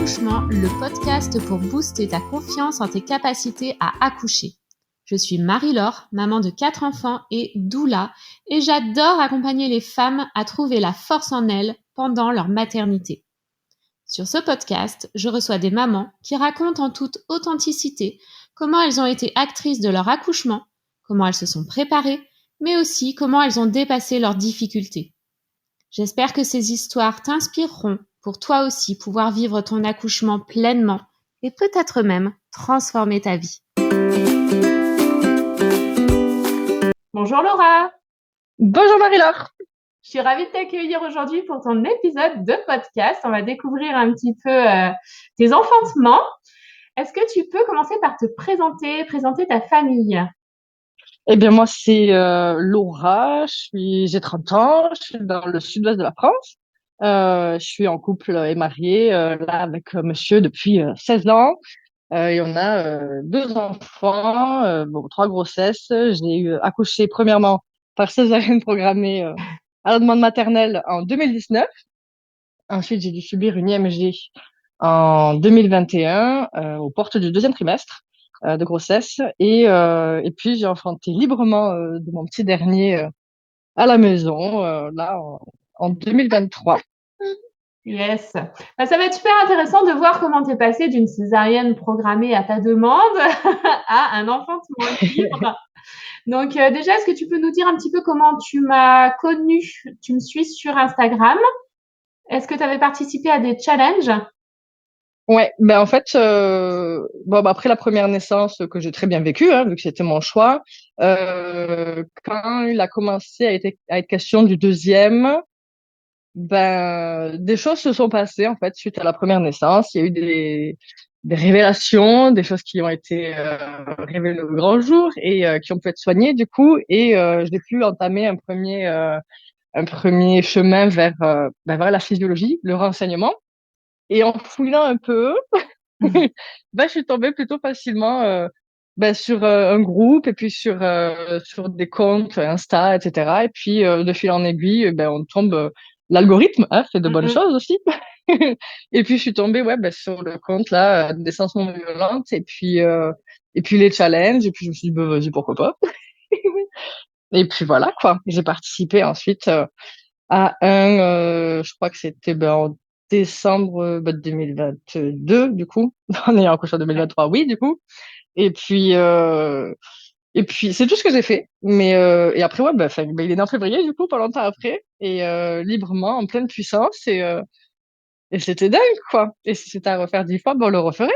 Accouchement, le podcast pour booster ta confiance en tes capacités à accoucher. Je suis Marie-Laure, maman de 4 enfants et doula, et j'adore accompagner les femmes à trouver la force en elles pendant leur maternité. Sur ce podcast, je reçois des mamans qui racontent en toute authenticité comment elles ont été actrices de leur accouchement, comment elles se sont préparées, mais aussi comment elles ont dépassé leurs difficultés. J'espère que ces histoires t'inspireront pour toi aussi pouvoir vivre ton accouchement pleinement et peut-être même transformer ta vie. Bonjour Laura. Bonjour Marie-Laure. Je suis ravie de t'accueillir aujourd'hui pour ton épisode de podcast. On va découvrir un petit peu tes enfantements. Est-ce que tu peux commencer par te présenter ta famille? Eh bien moi c'est Laura, j'ai 30 ans, je suis dans le sud-ouest de la France. Je suis en couple et mariée là avec monsieur depuis 16 ans. Et on a deux enfants, trois grossesses. J'ai eu accouché premièrement par césarienne programmée à la demande maternelle en 2019. Ensuite j'ai dû subir une IMG en 2021 aux portes du deuxième trimestre de grossesse et puis j'ai enfanté librement de mon petit dernier à la maison là en 2023. Yes. Ça va être super intéressant de voir comment tu es passée d'une césarienne programmée à ta demande à un enfantement libre. Donc déjà, est-ce que tu peux nous dire un petit peu comment tu m'as connue? Tu me suis sur Instagram. Est-ce que tu avais participé à des challenges? Ouais, ben en fait, après la première naissance que j'ai très bien vécue, hein, vu que c'était mon choix, quand il a commencé à être question du deuxième, ben des choses se sont passées en fait suite à la première naissance. Il y a eu des révélations, des choses qui ont été révélées au grand jour et qui ont pu être soignées du coup, et j'ai pu entamer un premier chemin vers la physiologie, le renseignement. Et en fouillant un peu, je suis tombée plutôt facilement sur un groupe et puis sur des comptes Insta, etc. Et puis de fil en aiguille, on tombe. L'algorithme fait de bonnes choses aussi. Et puis je suis tombée sur le compte là d'essence non violente et puis les challenges et puis je me suis dit vas-y pourquoi pas. Et puis voilà quoi. J'ai participé ensuite à je crois que c'était en décembre 2022, du coup. On est en couche en 2023, oui, du coup. Et puis c'est tout ce que j'ai fait. Et après, il est né en février, du coup, pas longtemps après, et librement, en pleine puissance, et c'était dingue, quoi. Et si c'était à refaire 10 fois, on le referait.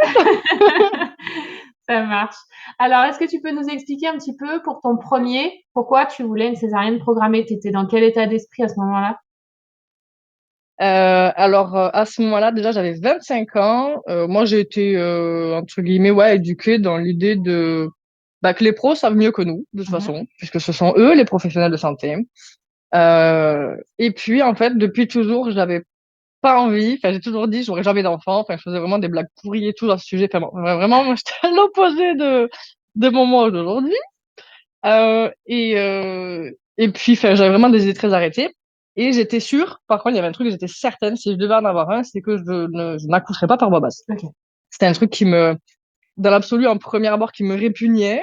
Ça marche. Alors, est-ce que tu peux nous expliquer un petit peu pour ton premier, pourquoi tu voulais une césarienne programmée? Tu étais dans quel état d'esprit à ce moment-là? Alors, à ce moment-là, déjà, j'avais 25 ans. Moi, j'ai été, entre guillemets, éduquée dans l'idée que les pros savent mieux que nous, de toute façon, puisque ce sont eux les professionnels de santé. Et puis, en fait, depuis toujours, j'avais pas envie. Enfin, j'ai toujours dit, j'aurais jamais d'enfant. Enfin, je faisais vraiment des blagues pourries et tout dans ce sujet. Enfin, bon, vraiment, moi, j'étais à l'opposé de mon moi d'aujourd'hui. Et puis, enfin, j'avais vraiment des idées très arrêtées. Et j'étais sûre, par contre, il y avait un truc que j'étais certaine, si je devais en avoir un, c'est que je n'accoucherais pas par voie basse. Ok. C'était un truc dans l'absolu, en premier abord, qui me répugnait.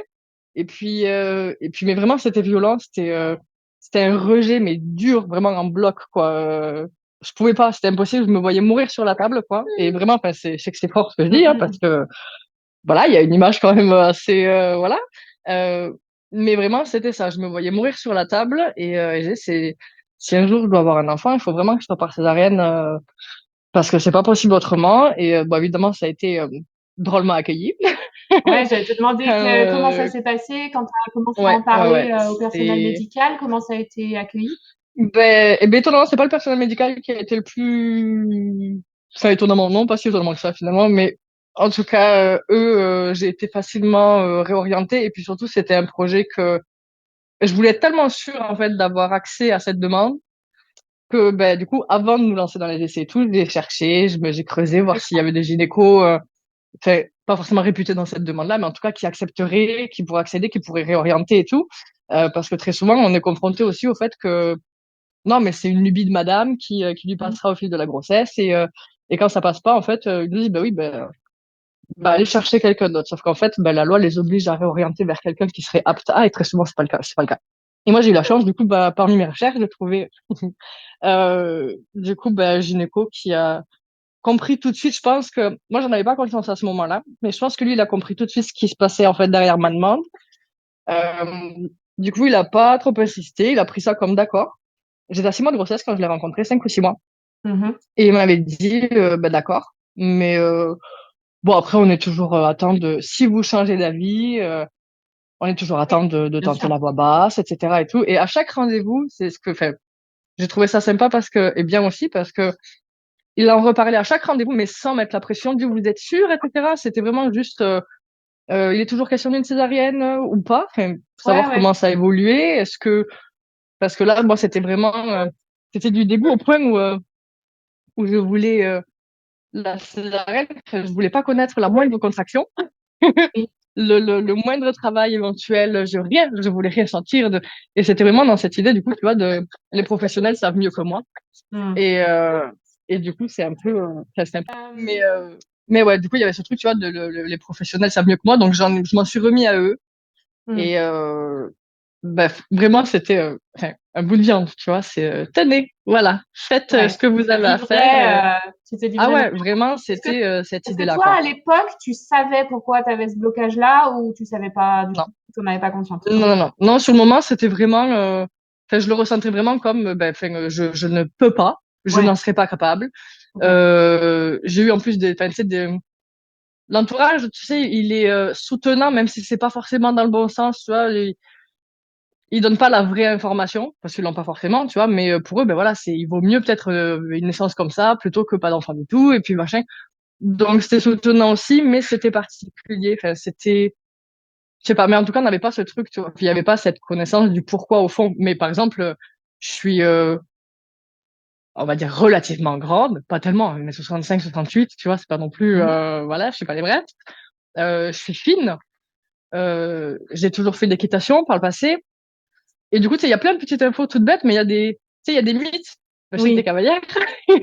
Et puis, mais vraiment, c'était violent. C'était un rejet, mais dur, vraiment en bloc, quoi. Je pouvais pas, c'était impossible. Je me voyais mourir sur la table, quoi. Et vraiment, enfin, je sais que c'est fort ce que je dis, hein, parce que voilà, il y a une image quand même assez, voilà. Euh, mais vraiment, c'était ça. Je me voyais mourir sur la table et si un jour je dois avoir un enfant, il faut vraiment que je sois par césarienne parce que c'est pas possible autrement. Et évidemment, ça a été drôlement accueilli. Ouais, j'allais te demander comment ça Euh, s'est passé quand tu as commencé à ouais, en ouais, ouais. parler au personnel médical, comment ça a été accueilli? Étonnamment, c'est pas le personnel médical qui a été le plus. Enfin, étonnamment, non, pas si étonnamment que ça finalement, mais en tout cas, j'ai été facilement réorientée et puis surtout, c'était un projet que je voulais être tellement sûre en fait d'avoir accès à cette demande que du coup, avant de nous lancer dans les essais et tout, j'ai cherché, j'ai creusé voir s'il y avait des gynécos, enfin, pas forcément réputés dans cette demande-là, mais en tout cas qui accepteraient, qui pourraient accéder, qui pourraient réorienter et tout, parce que très souvent, on est confronté aussi au fait que non, mais c'est une lubie de madame qui lui passera au fil de la grossesse Et quand ça passe pas, en fait, ils nous disent, bah oui, bah, aller chercher quelqu'un d'autre. Sauf qu'en fait, bah, la loi les oblige à réorienter vers quelqu'un qui serait apte à, et très souvent, c'est pas le cas, c'est pas le cas. Et moi, j'ai eu la chance, du coup, bah, parmi mes recherches, de trouver, du coup, bah, gynéco qui a compris tout de suite, je pense que, moi, j'en avais pas conscience à ce moment-là, mais je pense que lui, il a compris tout de suite ce qui se passait, en fait, derrière ma demande. Du coup, il a pas trop insisté, il a pris ça comme d'accord. J'étais à 6 mois de grossesse quand je l'ai rencontré, 5 ou 6 mois. Mhm. Et il m'avait dit, bah, d'accord, mais bon, après, on est toujours à temps de, si vous changez d'avis, on est toujours à temps de Bien tenter sûr. la voix basse, etc. et tout. Et à chaque rendez-vous, c'est ce que fait. J'ai trouvé ça sympa parce que, et bien aussi parce que il en reparlait à chaque rendez-vous, mais sans mettre la pression du vous êtes sûr, etc. C'était vraiment juste, il est toujours question d'une césarienne ou pas, enfin, Ouais, savoir ouais. comment ça a évolué. Est-ce que, parce que là, moi, c'était vraiment, c'était du début au point où je voulais la césarienne, enfin, je voulais pas connaître la moindre contraction. Oui. Le moindre travail éventuel, je voulais rien sentir et c'était vraiment dans cette idée, du coup, tu vois, les professionnels savent mieux que moi. Mm. Et, et du coup, c'est un peu, enfin, c'est un peu- mais ouais, du coup, il y avait ce truc, tu vois, les professionnels savent mieux que moi, donc je m'en suis remis à eux. Mm. Et, bref, vraiment, c'était, enfin, un bout de viande, tu vois, c'est, tenez, voilà, faites Ouais. ce que vous avez à faire. Tu t'es Ah livré ouais, naturellement. vraiment, Est-ce que, c'était, cette est-ce que idée-là, toi, quoi. à l'époque, tu savais pourquoi tu avais ce blocage-là ou tu savais pas du Non. tout? Tu n'en avais pas conscience. Non, non, non. Non, sur le moment, c'était vraiment, enfin, je le ressentais vraiment comme, ben, enfin, je ne peux pas, je Ouais. n'en serais pas capable. Ok. J'ai eu en plus enfin, tu sais, l'entourage, tu sais, il est soutenant, même si c'est pas forcément dans le bon sens, tu vois. Ils donnent pas la vraie information, parce qu'ils l'ont pas forcément, tu vois, mais pour eux, ben voilà, il vaut mieux peut-être une naissance comme ça, plutôt que pas d'enfant du tout, et puis machin. Donc, c'était soutenant aussi, mais c'était particulier. Enfin, c'était, je sais pas, mais en tout cas, on n'avait pas ce truc, tu vois. Puis il y avait pas cette connaissance du pourquoi au fond. Mais par exemple, je suis, on va dire, relativement grande, pas tellement, mais 65, 68, tu vois, c'est pas non plus, Mhm. voilà, je sais pas les brefs. Je suis fine, j'ai toujours fait de l'équitation par le passé. Et du coup, tu sais, il y a plein de petites infos toutes bêtes, mais il y a des, tu sais, il y a des mythes. Bah, je sais que t'es Oui. cavalière. Tu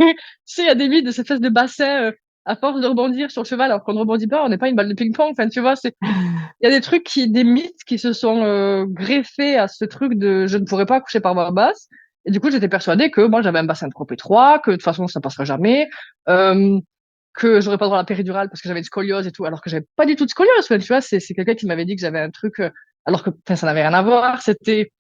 sais, il y a des mythes de cette espèce de bassin, à force de rebondir sur le cheval, alors qu'on ne rebondit pas, on n'est pas une balle de ping-pong. Enfin, tu vois, il y a des trucs des mythes qui se sont greffés à ce truc de je ne pourrais pas accoucher par voie basse. Et du coup, j'étais persuadée que moi, j'avais un bassin trop étroit, que de toute façon, ça passerait jamais, euh, que j'aurais pas droit à la péridurale parce que j'avais une scoliose et tout, alors que j'avais pas du tout de scoliose. Enfin, tu vois, c'est quelqu'un qui m'avait dit que j'avais un truc, alors que enfin, ça n'avait rien à voir. C'était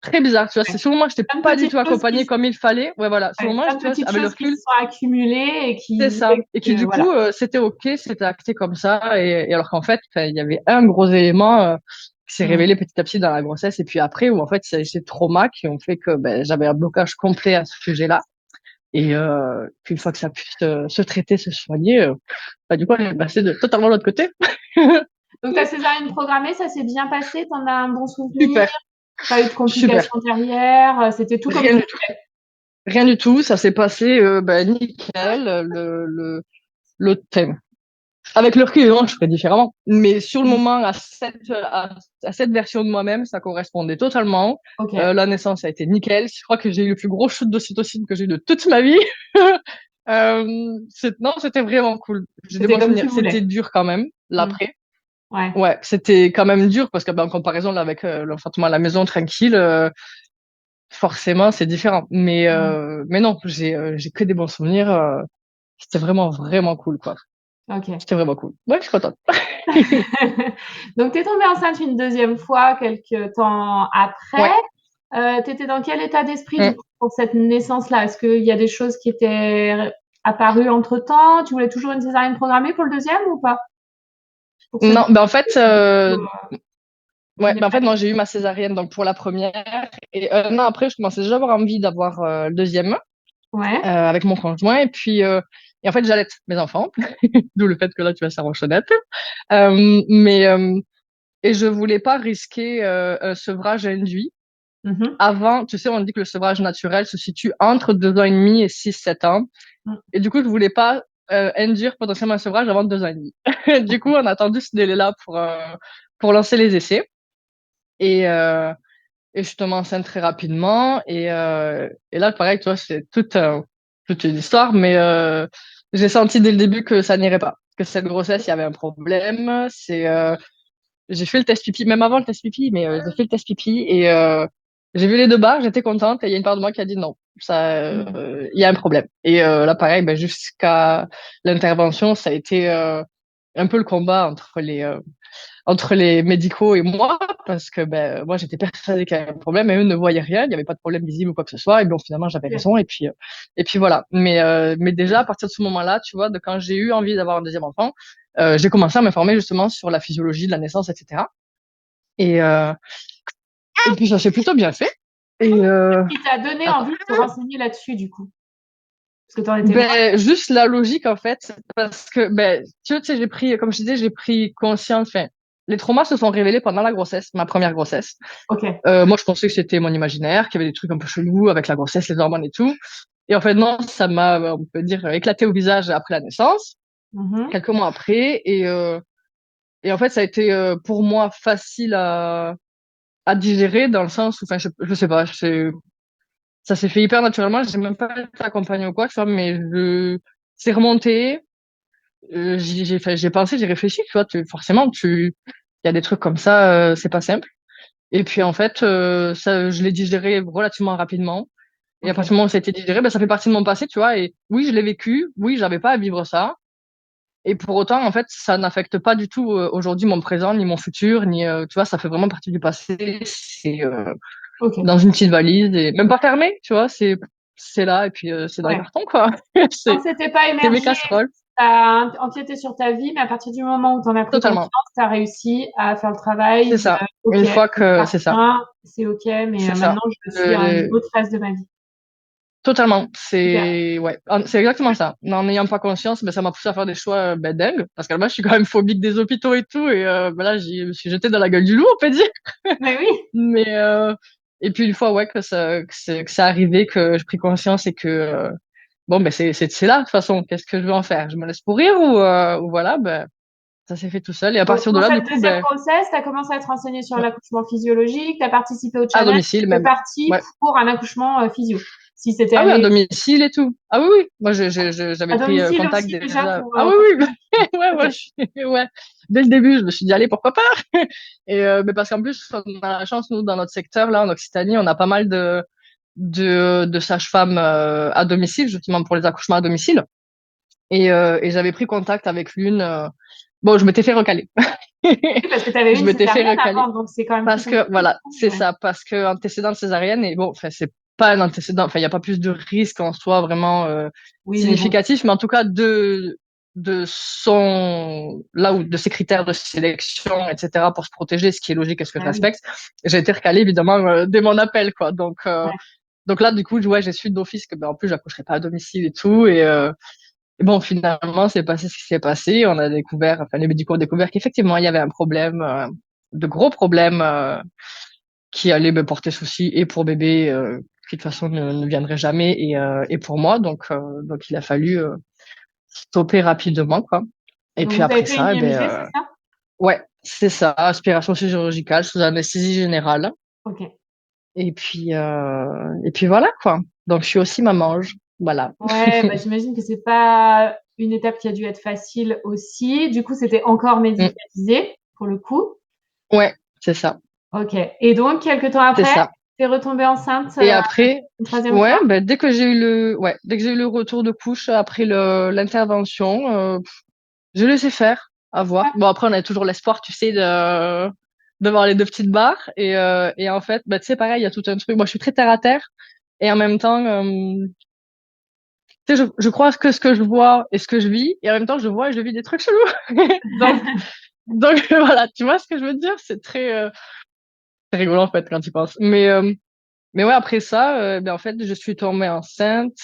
très bizarre, tu vois. C'est Ouais. sur le moment, j'étais Plein de pas du petites tout choses accompagnée comme il fallait. Ouais, voilà. Sur le ouais, moment, plein de tu vois, petites avec le choses qui se recul, sont accumulées et c'est qui ça. fait Et qui, que, du voilà. coup, c'était OK, c'était acté comme ça. Et alors qu'en fait, enfin, il y avait un gros élément qui s'est Mm. révélé petit à petit dans la grossesse. Et puis après, où en fait, c'est ces traumas qui ont fait que ben, j'avais un blocage complet à ce sujet-là. Et puis une fois que ça a pu se traiter, se soigner, bah, du coup, on est passé de totalement de l'autre côté. Donc, ta césarienne programmée, ça s'est bien passé? T'en as un bon souvenir? Super, Pas eu de super. complications derrière? C'était tout comme Rien tu du tout. Rien du tout. Ça s'est passé ben, nickel. Enfin, avec le recul, évidemment, je ferais différemment. Mais sur le voulais. moment, à cette version de moi-même, ça correspondait totalement. Ok. La naissance a été nickel. Je crois que j'ai eu le plus gros shoot d'ocytocine que j'ai eu de toute ma vie. Non, c'était vraiment cool. J'ai des C'était bons comme tu souvenirs. C'était voulais. dur quand même, Mm. l'après. Ouais. Ouais, c'était quand même dur parce que, ben, en comparaison là, avec l'enfantement à la maison tranquille, forcément, c'est différent. Mm. Mais non, j'ai que des bons souvenirs. C'était vraiment, vraiment cool, quoi. Ok. C'était vraiment cool. Ouais, je suis contente. Donc, tu es tombée enceinte une deuxième fois quelques temps après. Ouais. Tu étais dans quel état d'esprit du Mm. coup pour cette naissance-là? Est-ce qu'il y a des choses qui étaient apparues entre-temps? Tu voulais toujours une césarienne programmée pour le deuxième ou pas? Pour ce Non, ben en fait, tu ouais, n'es ben en pas fait, allée. moi j'ai eu ma césarienne donc pour la première et un an après, je commençais déjà à avoir envie d'avoir le deuxième Ouais. avec mon conjoint et puis et en fait j'allais mes enfants, d'où le fait que là tu vas sa ronchonnette. Mais et je voulais pas risquer un sevrage induit Mhm. avant. Tu sais, on dit que le sevrage naturel se situe entre 2 ans et demi et 6, 7 ans. Mm. Et du coup, je voulais pas induire potentiellement un sevrage avant 2 ans et demi. Du coup, Ok. on a attendu ce délai-là pour lancer les essais. Et, et je suis tombée enceinte très rapidement. Et là, pareil, tu vois, c'est tout. toute une histoire, mais j'ai senti dès le début que ça n'irait pas, que cette grossesse, il y avait un problème. J'ai fait le test pipi, même avant le test pipi, mais j'ai fait le test pipi et j'ai vu les deux barres, j'étais contente et il y a une part de moi qui a dit non, Mm. il y a un problème. Et là, pareil, ben, jusqu'à l'intervention, ça a été un peu le combat entre les médicaux et moi, parce que ben, moi j'étais persuadée qu'il y avait un problème et eux ne voyaient rien, il n'y avait pas de problème visible ou quoi que ce soit, et bon finalement j'avais Ok. raison, et puis voilà. Mais déjà à partir de ce moment-là, tu vois, de quand j'ai eu envie d'avoir un deuxième enfant, j'ai commencé à m'informer justement sur la physiologie de la naissance, etc. Et, euh, et puis ça s'est plutôt bien fait. Et Qui t'a donné attends. envie de te renseigner là-dessus, du coup? Parce que t'en étais loin. Ben, juste la logique, en fait, parce que, ben, tu sais, j'ai pris, comme je disais, j'ai pris conscience, enfin, les traumas se sont révélés pendant la grossesse, ma première grossesse. Ok. Moi, je pensais que c'était mon imaginaire, qu'il y avait des trucs un peu chelous avec la grossesse, les hormones et tout. Et en fait, non, ça m'a, on peut dire, éclaté au visage après la naissance, Mhm. quelques mois après. Et en fait, ça a été pour moi facile à digérer dans le sens où, enfin, je sais pas, ça s'est fait hyper naturellement. J'ai même pas été accompagnée ou quoi, tu vois, mais c'est remonté. J'ai pensé, j'ai réfléchi, tu vois, forcément, il y a des trucs comme ça, c'est pas simple. Et puis en fait, ça, je l'ai digéré relativement rapidement. Et à Ok. partir du moment où ça a été digéré, ben, ça fait partie de mon passé, tu vois. Et oui, je l'ai vécu. Oui, j'avais pas à vivre ça. Et pour autant, en fait, ça n'affecte pas du tout aujourd'hui mon présent, ni mon futur, ni, tu vois, ça fait vraiment partie du passé. C'est Ok. dans une petite valise et même pas fermé, tu vois. C'est là et puis c'est dans les Ouais. cartons, quoi. Tant C'est que c'était pas c'est mes émergé, casseroles, ça a empiété sur ta vie, mais à partir du moment où tu en as pris conscience, totalement. tu as réussi à faire le travail, C'est dire ça. ok, Une fois ça que c'est ça, m'appartient, c'est ok, mais c'est ça. maintenant je suis à une autre phase de ma vie. Totalement, Super. c'est ouais, c'est exactement ça. N'en ayant pas conscience, ben, ça m'a poussé à faire des choix ben, dingues, parce qu'à la base, je suis quand même phobique des hôpitaux et tout, et ben là, je me suis jetée dans la gueule du loup, on peut dire. Mais oui. Mais et puis une fois ouais que c'est arrivé, que j'ai pris conscience et que bon ben c'est là de toute façon. Qu'est-ce que je vais en faire? Je me laisse pourrir ou voilà, ben ça s'est fait tout seul. Et à Donc, partir de dans là, du cette coup, deuxième ben grossesse, tu as commencé à te renseigner sur l'accouchement physiologique, tu as participé au à challenge, domicile tu es même. parti Ouais. pour un accouchement physio. Si c'était Ah oui, à allé domicile et tout. Ah oui, oui. Moi, à j'avais pris domicile contact aussi déjà déjà. Ah oui, pour oui. Ouais, Ok. ouais, ouais. Dès le début, je me suis dit, allez, pourquoi pas? Et mais parce qu'en plus, on a la chance, nous, dans notre secteur, là, en Occitanie, on a pas mal de sages-femmes à domicile, justement pour les accouchements à domicile. Et j'avais pris contact avec l'une. Bon, je m'étais fait recaler. Oui, parce que tu avais Je une m'étais fait césarienne recaler. avant, donc c'est quand même plus Parce que, compliqué. voilà, c'est Ouais. ça, parce que antécédent de césarienne, et bon, enfin, c'est pas un antécédent, enfin, il n'y a pas plus de risque en soi vraiment Oui, mais bon. significatif, mais en tout cas, là où, de ses critères de sélection, etc., pour se protéger, ce qui est logique et ce que je Ah oui. respecte, j'ai été recalée, évidemment, dès mon appel, quoi. Ouais. Donc là, du coup, ouais, j'ai su d'office que, ben, en plus, j'accoucherai pas à domicile et tout, et bon, finalement, c'est passé ce qui s'est passé. On a découvert, enfin, les médicaux ont découvert qu'effectivement, il y avait un problème, de gros problèmes, qui allait me porter souci et pour bébé, qui de toute façon ne viendrait jamais, et pour moi. Donc il a fallu stopper rapidement, quoi. Et Donc puis vous avez après fait une ça, IMG, c'est ça? ouais, c'est ça, aspiration chirurgicale sous anesthésie générale. Ok. Et puis voilà, quoi. Donc je suis aussi mamange. Voilà. Ouais, bah j'imagine que c'est pas une étape qui a dû être facile aussi. Du coup, c'était encore Mm. médicalisé pour le coup. Ouais, c'est ça. Ok. Et donc, quelques temps C'est après, ça. t'es retombée enceinte Et après, une troisième ouais, fois? ben, dès que j'ai eu le retour de couche après l'intervention, je laissais faire, à voir. Ouais. Bon, après, on a toujours l'espoir, tu sais, de voir les deux petites barres. Et en fait, bah, tu sais, pareil, il y a tout un truc. Moi, je suis très terre à terre. Et en même temps, tu sais, je crois que ce que je vois et ce que je vis. Et en même temps, je vois et je vis des trucs chelous. Donc voilà, tu vois ce que je veux dire? C'est rigolo, en fait, quand tu penses. Mais ouais, après ça, ben, en fait, je suis tombée enceinte,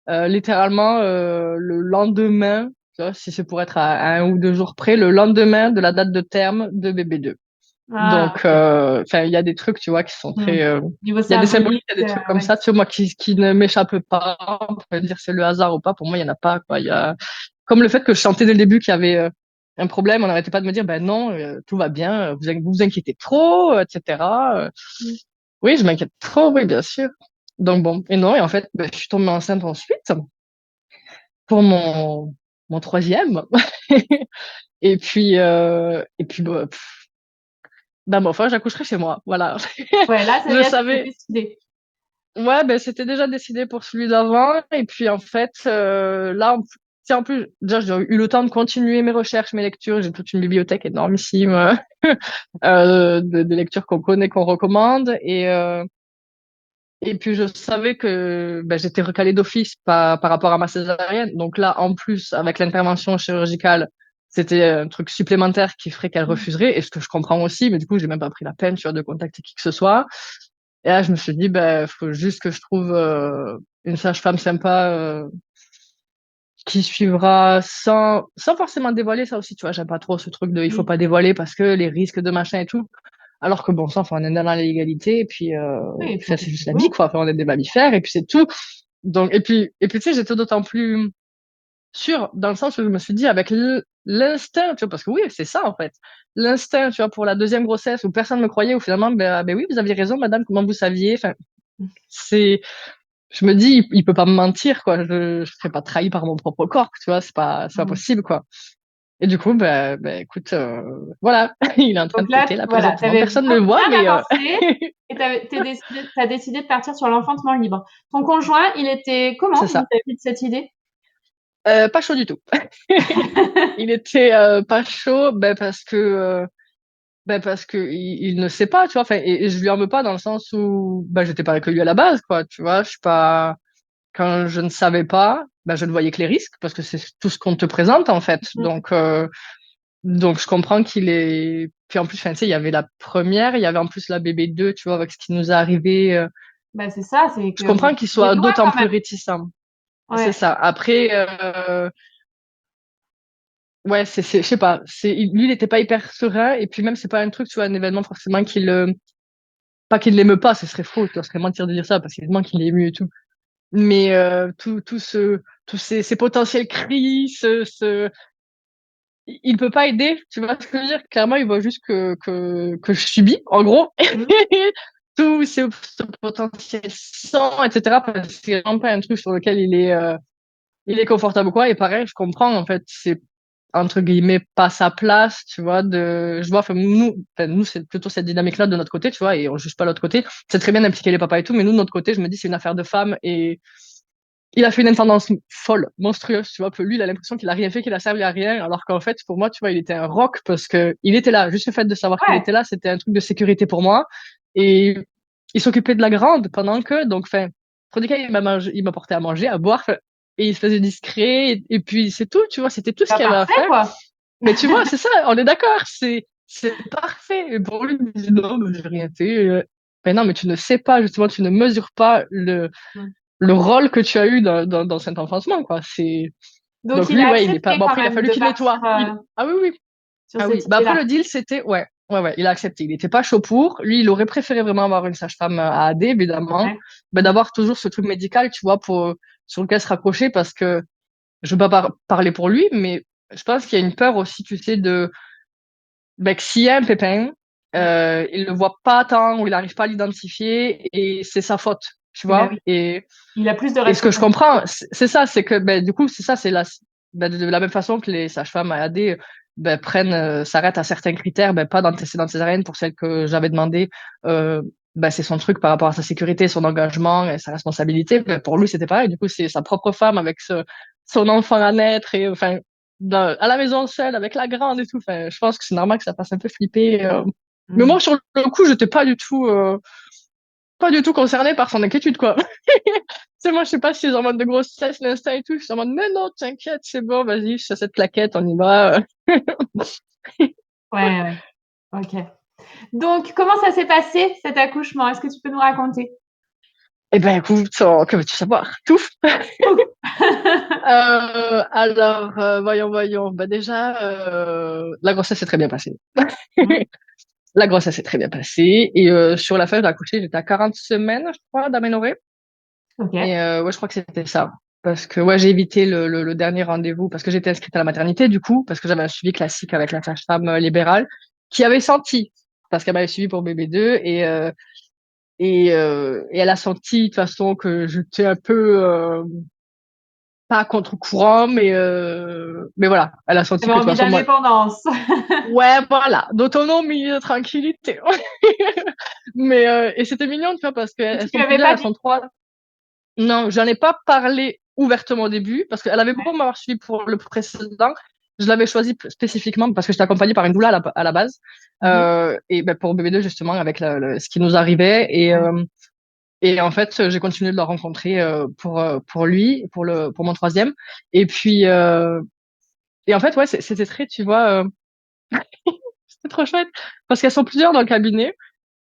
littéralement, le lendemain, tu vois, si c'est pour être à 1 ou 2 jours près, le lendemain de la date de terme de bébé 2. Ah, Donc, ok. enfin, il y a des trucs, tu vois, qui sont Hmm. très, Niveau il y a des symboliques, symbolique, il y a des trucs comme ouais. ça, tu vois, moi, qui ne m'échappent pas. On peut dire c'est le hasard ou pas. Pour moi, il y en a pas, quoi. Comme le fait que je sentais dès le début qu'il y avait un problème, on n'arrêtait pas de me dire, ben non, tout va bien, vous vous inquiétez trop, etc. Hmm. Oui, je m'inquiète trop, oui, bien sûr. Donc bon, et non, et en fait, ben, je suis tombée enceinte ensuite pour mon troisième. Et puis bah, ben, bon, enfin, j'accoucherai chez moi, voilà. Ouais, là, ça y Je est, c'était savais. décidé. Ouais, ben c'était déjà décidé pour celui d'avant. Et puis en fait, là, en plus, déjà, j'ai eu le temps de continuer mes recherches, mes lectures. J'ai toute une bibliothèque énormissime de lectures qu'on connaît, qu'on recommande. Et puis je savais que ben, j'étais recalée d'office par rapport à ma césarienne. Donc là, en plus, avec l'intervention chirurgicale, c'était un truc supplémentaire qui ferait qu'elle Mm. refuserait. Et ce que je comprends aussi, mais du coup, j'ai même pas pris la peine, tu vois, de contacter qui que ce soit. Et là, je me suis dit, ben, faut juste que je trouve une sage-femme sympa qui suivra sans forcément dévoiler ça aussi. Tu vois, j'aime pas trop ce truc de il faut Oui, pas dévoiler parce que les risques de machin et tout. Alors que bon, ça, enfin, on est dans la légalité et puis oui, il faut ça, que... c'est juste la Oui, vie, quoi. Enfin, on est des mammifères et puis c'est tout. Donc, et puis, tu sais, j'étais d'autant plus sûre dans le sens où je me suis dit avec l'instinct, tu vois, parce que oui, c'est ça en fait. L'instinct, tu vois, pour la deuxième grossesse où personne ne me croyait, où finalement, ben oui, vous aviez raison, madame, comment vous saviez? Enfin, c'est, je me dis, il peut pas me mentir, quoi. Je serais pas trahi par mon propre corps, tu vois, c'est pas Mm. possible, quoi. Et du coup, écoute, voilà, il est en train Donc de là, téter là voilà, tu présentement. avais Personne ne le voit, bien mais amorcé et t'as décidé de partir sur l'enfantement libre. Ton conjoint, il était comment c'est ça. vis-à-vis de cette idée? Pas chaud du tout. Il était pas chaud, parce que il ne sait pas, tu vois. Enfin, et je lui en veux pas dans le sens où j'étais pas avec lui à la base, quoi. Tu vois, je suis pas. Quand je ne savais pas, je ne voyais que les risques parce que c'est tout ce qu'on te présente en fait. Mm. Donc je comprends qu'il est. Puis en plus, enfin, tu sais, il y avait la première, il y avait en plus la bébé 2, tu vois, avec ce qui nous est arrivé. Bah, c'est ça, c'est Je que vous comprends qu'il êtes soit loin d'autant quand plus même. réticent. C'est Ouais. ça. Après, ouais, je sais pas. Lui, il n'était pas hyper serein. Et puis même, c'est pas un truc, tu vois, un événement forcément pas qu'il l'aime pas, ce serait faux, ce serait mentir de dire ça, parce qu'évidemment qu'il est ému et tout. Mais tous ces potentiels cris, il peut pas aider, tu vois ce que je veux dire? Clairement, il voit juste que je subis, en gros, Mm. tout ce potentiel sang, etc. Parce que c'est vraiment pas un truc sur lequel il est confortable, quoi. Et pareil, je comprends, en fait, c'est entre guillemets pas sa place, tu vois, je vois, enfin, nous, c'est plutôt cette dynamique-là de notre côté, tu vois, et on juge pas l'autre côté. C'est très bien d'impliquer les papas et tout, mais nous, de notre côté, je me dis, c'est une affaire de femme et il a fait une intendance folle, monstrueuse, tu vois, que lui, il a l'impression qu'il a rien fait, qu'il a servi à rien, alors qu'en fait, pour moi, tu vois, il était un rock parce que il était là. Juste le fait de savoir qu'il Ouais. était là, c'était un truc de sécurité pour moi. Et il s'occupait de la grande pendant que, donc, enfin, premier cas, il m'a porté à manger, à boire, et il se faisait discret, et puis c'est tout, tu vois, c'était tout ce Bah, qu'il y avait à parfait, faire. quoi. Mais tu vois, c'est ça, on est d'accord, c'est parfait. Et pour lui, il me dit non, mais j'ai rien fait. Mais non, mais tu ne sais pas, justement, tu ne mesures pas Mm. le rôle que tu as eu dans cet enfantement, quoi. Donc, Donc il lui, a ouais, il est pas. accepté Bon, quand après, il a même fallu de qu'il nettoie. partir Ah oui, oui. sur Ah oui. cette Après, idée-là. le deal, c'était, ouais. Ouais, ouais, il a accepté. Il était pas chaud pour. Lui, il aurait préféré vraiment avoir une sage-femme à AD, évidemment. Ouais. Mm. D'avoir toujours ce truc médical, tu vois, sur lequel se raccrocher parce que je veux pas parler pour lui, mais je pense qu'il y a une peur aussi, tu sais, que s'il y a un pépin, Mm. il le voit pas tant ou il n'arrive pas à l'identifier et c'est sa faute, tu Eh ben vois. oui. Et Il a plus de Et ce que je responsabilités. comprends, c'est ça, c'est que du coup, c'est ça, c'est de la même façon que les sages-femmes à AD s'arrêtent à certains critères, pas d'antécédents césarienne pour celle que j'avais demandé. C'est son truc par rapport à sa sécurité, son engagement et sa responsabilité. Pour lui, c'était pareil. Du coup, c'est sa propre femme avec son enfant à naître et enfin à la maison seule avec la grande et tout. Enfin, je pense que c'est normal que ça fasse un peu flipper. Mais Mm. moi, sur le coup, j'étais pas du tout concernée par son inquiétude, quoi. Tu sais, moi, je sais pas si c'est en mode de grossesse, l'instinct et tout. Je suis en mode, mais non, t'inquiète, c'est bon, vas-y, je fais cette plaquette, on y va. Ouais, ouais. Ok. Donc, comment ça s'est passé, cet accouchement? Est-ce que tu peux nous raconter? Eh ben, écoute, que veux-tu savoir? Tout. Alors, voyons, voyons. Déjà, la grossesse s'est très bien passée. Mm. La grossesse s'est très bien passée. Et sur la feuille d'accoucher, j'étais à 40 semaines, je crois, d'aménorrhée. Ok. Et ouais, je crois que c'était ça. Parce que ouais, j'ai évité le dernier rendez-vous parce que j'étais inscrite à la maternité, du coup, parce que j'avais un suivi classique avec la sage-femme libérale qui avait senti, parce qu'elle m'avait suivi pour bébé 2. Et elle a senti de toute façon que j'étais un peu pas à contre-courant, mais voilà, elle a senti J'avais que de toute envie façon moi, d'indépendance. ouais, voilà, d'autonomie, de tranquillité. Et c'était mignon, tu vois, parce Et qu'elles tu lui sont avais plusieurs, pas elles dit? sont trois. Non, j'en ai pas parlé ouvertement au début, parce qu'elle avait beau m'avoir suivi pour le précédent, je l'avais choisi spécifiquement parce que j'étais accompagnée par une doula à la base, Mhm. et ben, pour bébé 2 justement, avec ce qui nous arrivait, Ouais. et en fait, j'ai continué de le rencontrer pour lui, pour mon troisième, et puis, et en fait, ouais, c'était très, tu vois, c'était trop chouette, parce qu'elles sont plusieurs dans le cabinet,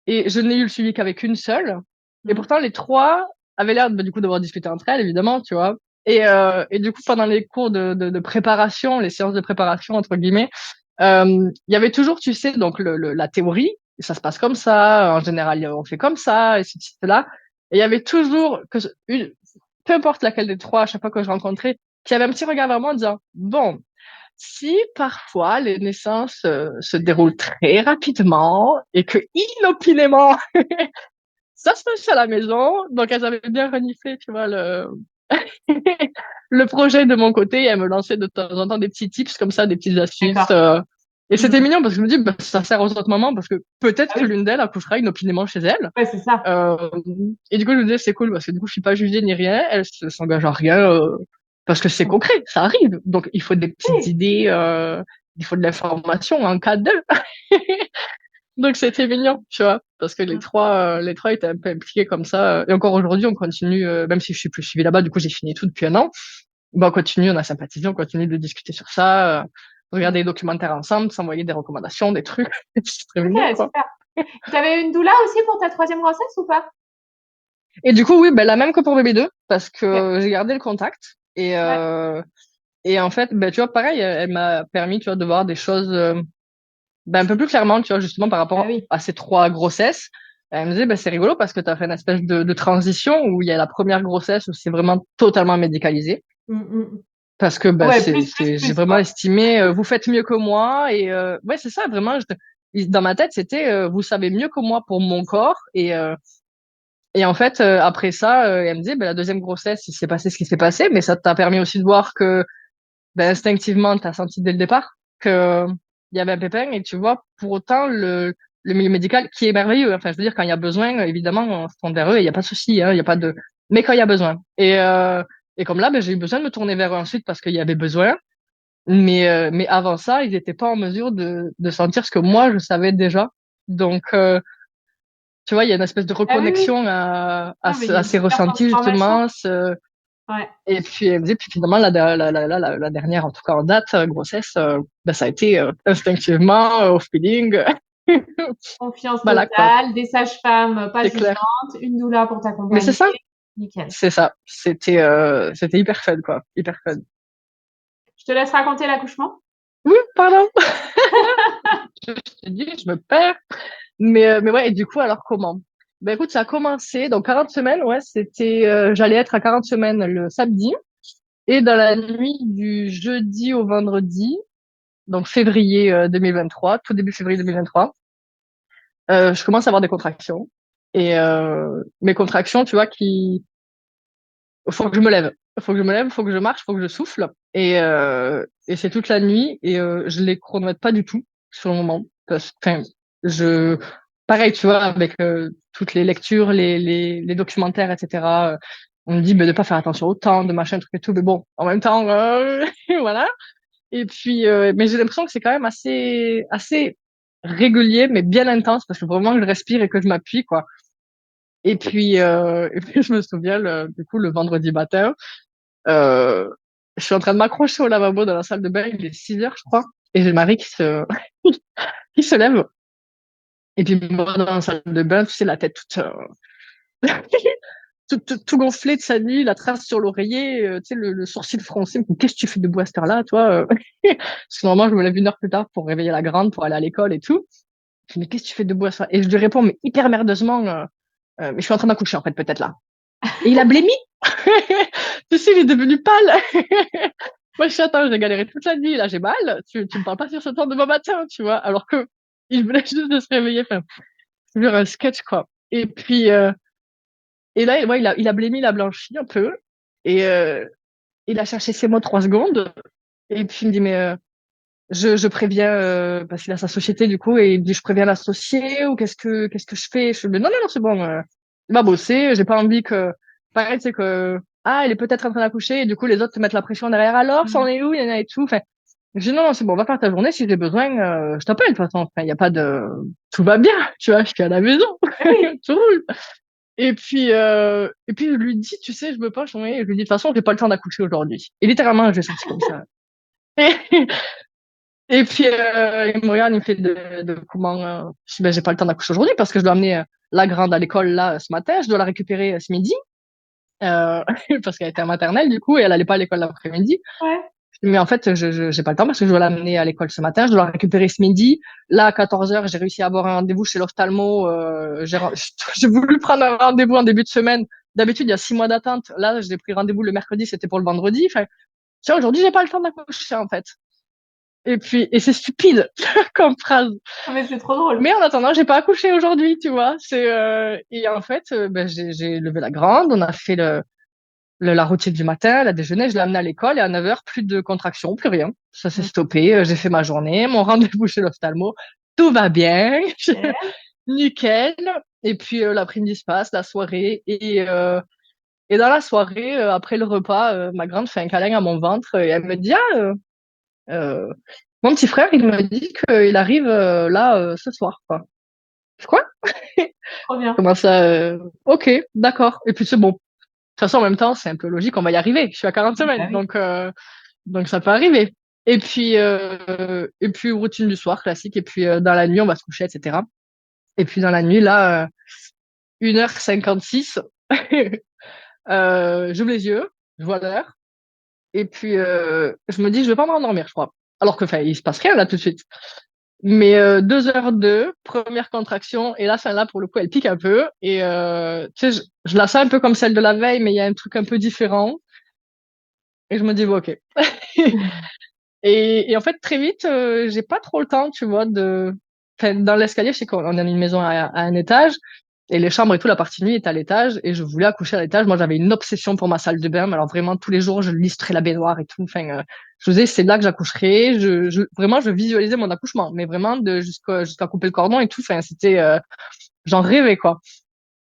et je n'ai eu le suivi qu'avec une seule. Et Mhm. pourtant, les trois avaient l'air bah, du coup d'avoir discuté entre elles, évidemment, tu vois. Et du coup, pendant les cours de préparation, les séances de préparation, entre guillemets, il y avait toujours, tu sais, donc la théorie, ça se passe comme ça, en général, on fait comme ça, et ceci, cela. Et il y avait toujours, peu importe laquelle des trois, à chaque fois que je rencontrais, qui avait un petit regard vers moi en disant, bon, si parfois les naissances se déroulent très rapidement et que inopinément ça se passe à la maison, donc elles avaient bien reniflé, tu vois, le projet de mon côté, et elles me lançaient de temps en temps des petits tips comme ça, des petites astuces. D'accord. Et c'était Mhm. mignon parce que je me dis, bah, ça sert aux autres mamans parce que peut-être Ah que oui, l'une d'elles accouchera inopinément chez elle. ouais, c'est ça. Euh, et du coup, je me disais, c'est cool parce que du coup, je suis pas jugée ni rien, elle s'engage à rien parce que c'est Mhm. concret, ça arrive. Donc, il faut des petites Oui. idées, il faut de l'information en cas de. Donc c'était mignon, tu vois, parce que Mhm. les trois étaient un peu impliqués comme ça. Et encore aujourd'hui, on continue, même si je suis plus suivie là-bas, du coup j'ai fini tout depuis un an. Bah, on continue, on a sympathisé, on continue de discuter sur ça, regarder des documentaires ensemble, s'envoyer des recommandations, des trucs. C'est très mignon, Ok, quoi. super. Tu avais une doula aussi pour ta troisième grossesse ou pas? Et du coup, oui, ben, la même que pour bébé 2 parce Ok. que j'ai gardé le contact. Ouais. Et en fait, ben, tu vois, pareil, elle m'a permis, tu vois, de voir des choses ben, un peu plus clairement, tu vois, justement par Ah rapport oui. à ces trois grossesses. Elle me disait, ben, c'est rigolo parce que tu as fait une espèce de transition où il y a la première grossesse où c'est vraiment totalement médicalisé. Mhm. Parce que ben, Ouais, plus, plus, j'ai plus, vraiment quoi. estimé, vous faites mieux que moi. Et ouais, c'est ça, vraiment. Dans ma tête, c'était, vous savez mieux que moi pour mon corps. Et en fait, après ça, elle me disait, ben, la deuxième grossesse, il s'est passé ce qui s'est passé, mais ça t'a permis aussi de voir que ben, instinctivement, tu as senti dès le départ que il y avait un pépin et tu vois, pour autant, le milieu médical qui est merveilleux. Enfin, je veux dire, quand il y a besoin, évidemment, on se tourne vers eux, il n'y a pas de souci, hein, il y a pas de, mais quand il y a besoin. Et comme là, ben, j'ai eu besoin de me tourner vers eux ensuite parce qu'il y avait besoin. Mais avant ça, ils n'étaient pas en mesure de sentir ce que moi, je savais déjà. Donc, tu vois, il y a une espèce de Ah oui, oui. reconnexion Ah, mais il y a à une ces super ressentis, transformation. justement. Ouais. Et puis, elle me dit, puis finalement, la dernière, en tout cas en date, grossesse, ben, ça a été instinctivement, au feeling, Confiance voilà quoi, totale, des sages-femmes pas c'est clair. jugeantes, une doula pour Mais c'est t'accompagner. ça, Nickel. c'est ça. C'était hyper fun, quoi, hyper fun. Je te laisse raconter l'accouchement? Oui, pardon, je te dis, je me perds. Mais ouais, et du coup, alors comment? Ben écoute, ça a commencé, donc 40 semaines, ouais, j'allais être à 40 semaines le samedi, et dans la nuit du jeudi au vendredi, donc février 2023, tout début février 2023, je commence à avoir des contractions. Et mes contractions, tu vois, faut que je me lève. Faut que je me lève, faut que je marche, faut que je souffle. Et c'est toute la nuit et je les chronomètre pas du tout sur le moment. Enfin, je, pareil, tu vois, avec toutes les lectures, les documentaires, etc. On me dit de pas faire attention au temps, de machin, truc et tout. Mais bon, en même temps, voilà. Et puis, mais j'ai l'impression que c'est quand même assez régulier, mais bien intense, parce que vraiment que je respire et que je m'appuie, quoi. Et puis je me souviens, du coup, le vendredi matin, euh, je suis en train de m'accrocher au lavabo dans la salle de bain, il est 6 heures, je crois, et j'ai Marie qui se lève, et puis moi, dans la salle de bain, tu sais, la tête toute, tout gonflé de sa nuit, la trace sur l'oreiller, tu sais, le sourcil froncé. Qu'est-ce que tu fais debout à cette heure-là, toi? Parce que normalement, je me lève une heure plus tard pour réveiller la grande, pour aller à l'école et tout. Je dis, mais qu'est-ce que tu fais debout à ça? Et je lui réponds, mais hyper merdeusement, mais je suis en train d'accoucher, en fait, peut-être là. Et il a blémi. Tu sais, il est devenu pâle. Moi, je suis, attends, j'ai galéré toute la nuit, là, j'ai mal. Tu me parles pas sur ce temps demain matin, tu vois. Alors que il venait juste de se réveiller. Enfin, c'est un sketch, quoi. Et puis, et là, ouais, il a blémi, il a blanchi un peu. Et il a cherché ses mots 3 secondes. Et puis, il me dit, mais je préviens, parce qu'il a sa société, du coup, et il me dit, je préviens l'associé, ou qu'est-ce que je fais? Je fais, mais non, non, non, c'est bon. Il va bosser. J'ai pas envie que, pareil, c'est que, ah, il est peut-être en train d'accoucher, et du coup, les autres te mettent la pression derrière. Alors, ça en Mm. est où? Il y en a et tout. Enfin, je dis, non, non, c'est bon, va faire ta journée. Si j'ai besoin, je t'appelle, de toute façon. Enfin, il y a pas de, tout va bien. Tu vois, je suis à la maison. Eh oui. Tout roule. Et puis je lui dis, tu sais, je me penche, oui, je lui dis, de toute façon, j'ai pas le temps d'accoucher aujourd'hui. Et littéralement, je vais sortir comme ça. Et puis, il me regarde, il me fait de comment, je dis, ben, j'ai pas le temps d'accoucher aujourd'hui parce que je dois amener la grande à l'école là ce matin, je dois la récupérer ce midi, euh, parce qu'elle était à maternelle du coup et elle allait pas à l'école l'après-midi. Ouais. Mais en fait, j'ai pas le temps parce que je dois l'amener à l'école ce matin, je dois la récupérer ce midi. Là, à 14h, j'ai réussi à avoir un rendez-vous chez l'ophtalmo. J'ai voulu prendre un rendez-vous en début de semaine. D'habitude, il y a 6 mois d'attente. Là, j'ai pris rendez-vous le mercredi, c'était pour le vendredi. Enfin, tu vois, aujourd'hui, j'ai pas le temps d'accoucher, en fait. Et c'est stupide comme phrase. Ah, mais c'est trop drôle. Mais en attendant, j'ai pas accouché aujourd'hui, tu vois. Et en fait, ben, j'ai levé la grande, on a fait la routine du matin, la déjeuner, je l'ai amené à l'école et à 9h, plus de contractions, plus rien. Ça s'est Mm. stoppé, j'ai fait ma journée, mon rendez-vous chez l'ophtalmo, tout va bien, Génial. nickel. Et puis l'après-midi se passe, la soirée, et dans la soirée, après le repas, ma grande fait un câlin à mon ventre et elle me dit, ah, euh, mon petit frère, il me dit qu'il arrive là ce soir, quoi. Je quoi? Trop bien. Comment ça? Ok, d'accord. Et puis c'est bon. De toute façon, en même temps, c'est un peu logique, on va y arriver. Je suis à 40 Oui, bah semaines, oui. donc ça peut arriver. Et puis routine du soir, classique. Et puis dans la nuit, on va se coucher, etc. Et puis dans la nuit, là, 1h56, j'ouvre les yeux, je vois l'heure. Et puis je me dis, je vais pas m'endormir, je crois. Alors que, enfin, il se passe rien là tout de suite. Mais 2h02, première contraction, et là, celle-là, pour le coup, elle pique un peu. Et tu sais, je la sens un peu comme celle de la veille, mais il y a un truc un peu différent. Et je me dis, bon, ok. Et en fait, très vite, j'ai pas trop le temps, tu vois, enfin, dans l'escalier, je sais qu'on est dans une maison à un étage, et les chambres et tout, la partie nuit est à l'étage, et je voulais accoucher à l'étage. Moi, j'avais une obsession pour ma salle de bain, mais alors vraiment, tous les jours, je listrais la baignoire et tout. Enfin, je disais, c'est là que j'accoucherai. Vraiment, je visualisais mon accouchement, mais vraiment, jusqu'à couper le cordon et tout. Enfin, j'en rêvais, quoi.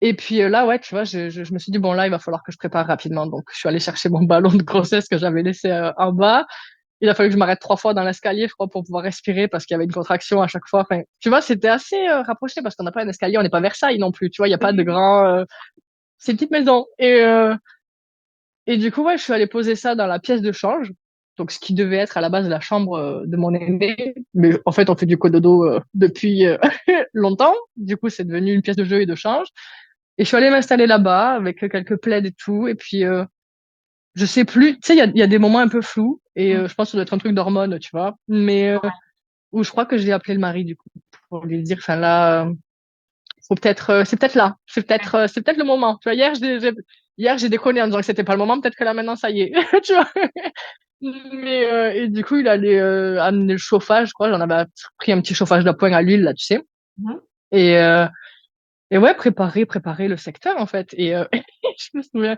Et puis là, ouais, tu vois, je me suis dit, bon, là, il va falloir que je prépare rapidement. Donc, je suis allée chercher mon ballon de grossesse que j'avais laissé en bas. Il a fallu que je m'arrête 3 fois dans l'escalier, je crois, pour pouvoir respirer parce qu'il y avait une contraction à chaque fois. Enfin, tu vois, c'était assez rapproché parce qu'on n'a pas un escalier, on n'est pas Versailles non plus. Tu vois, il n'y a pas de Oui. grand. C'est une petite maison. Et du coup, ouais, je suis allée poser ça dans la pièce de change. Donc, ce qui devait être à la base la chambre de mon aîné. Mais en fait, on fait du cododo depuis longtemps. Du coup, c'est devenu une pièce de jeu et de change. Et je suis allée m'installer là-bas avec quelques plaids et tout. Et puis, je sais plus. Tu sais, il y a des moments un peu flous. Et Mm. je pense que ça doit être un truc d'hormones, tu vois. Mais où je crois que j'ai appelé le mari, du coup, pour lui dire, enfin là, faut peut-être, c'est peut-être là. C'est peut-être le moment. Tu vois, hier, j'ai déconné en disant que c'était pas le moment. Peut-être que là, maintenant, ça y est. Tu vois. Mais, et du coup, il allait amener le chauffage, je crois. J'en avais pris un petit chauffage d'appoint à l'huile, là, tu sais. Mhm. Et, euh, et ouais, préparer le secteur, en fait. Et je me souviens,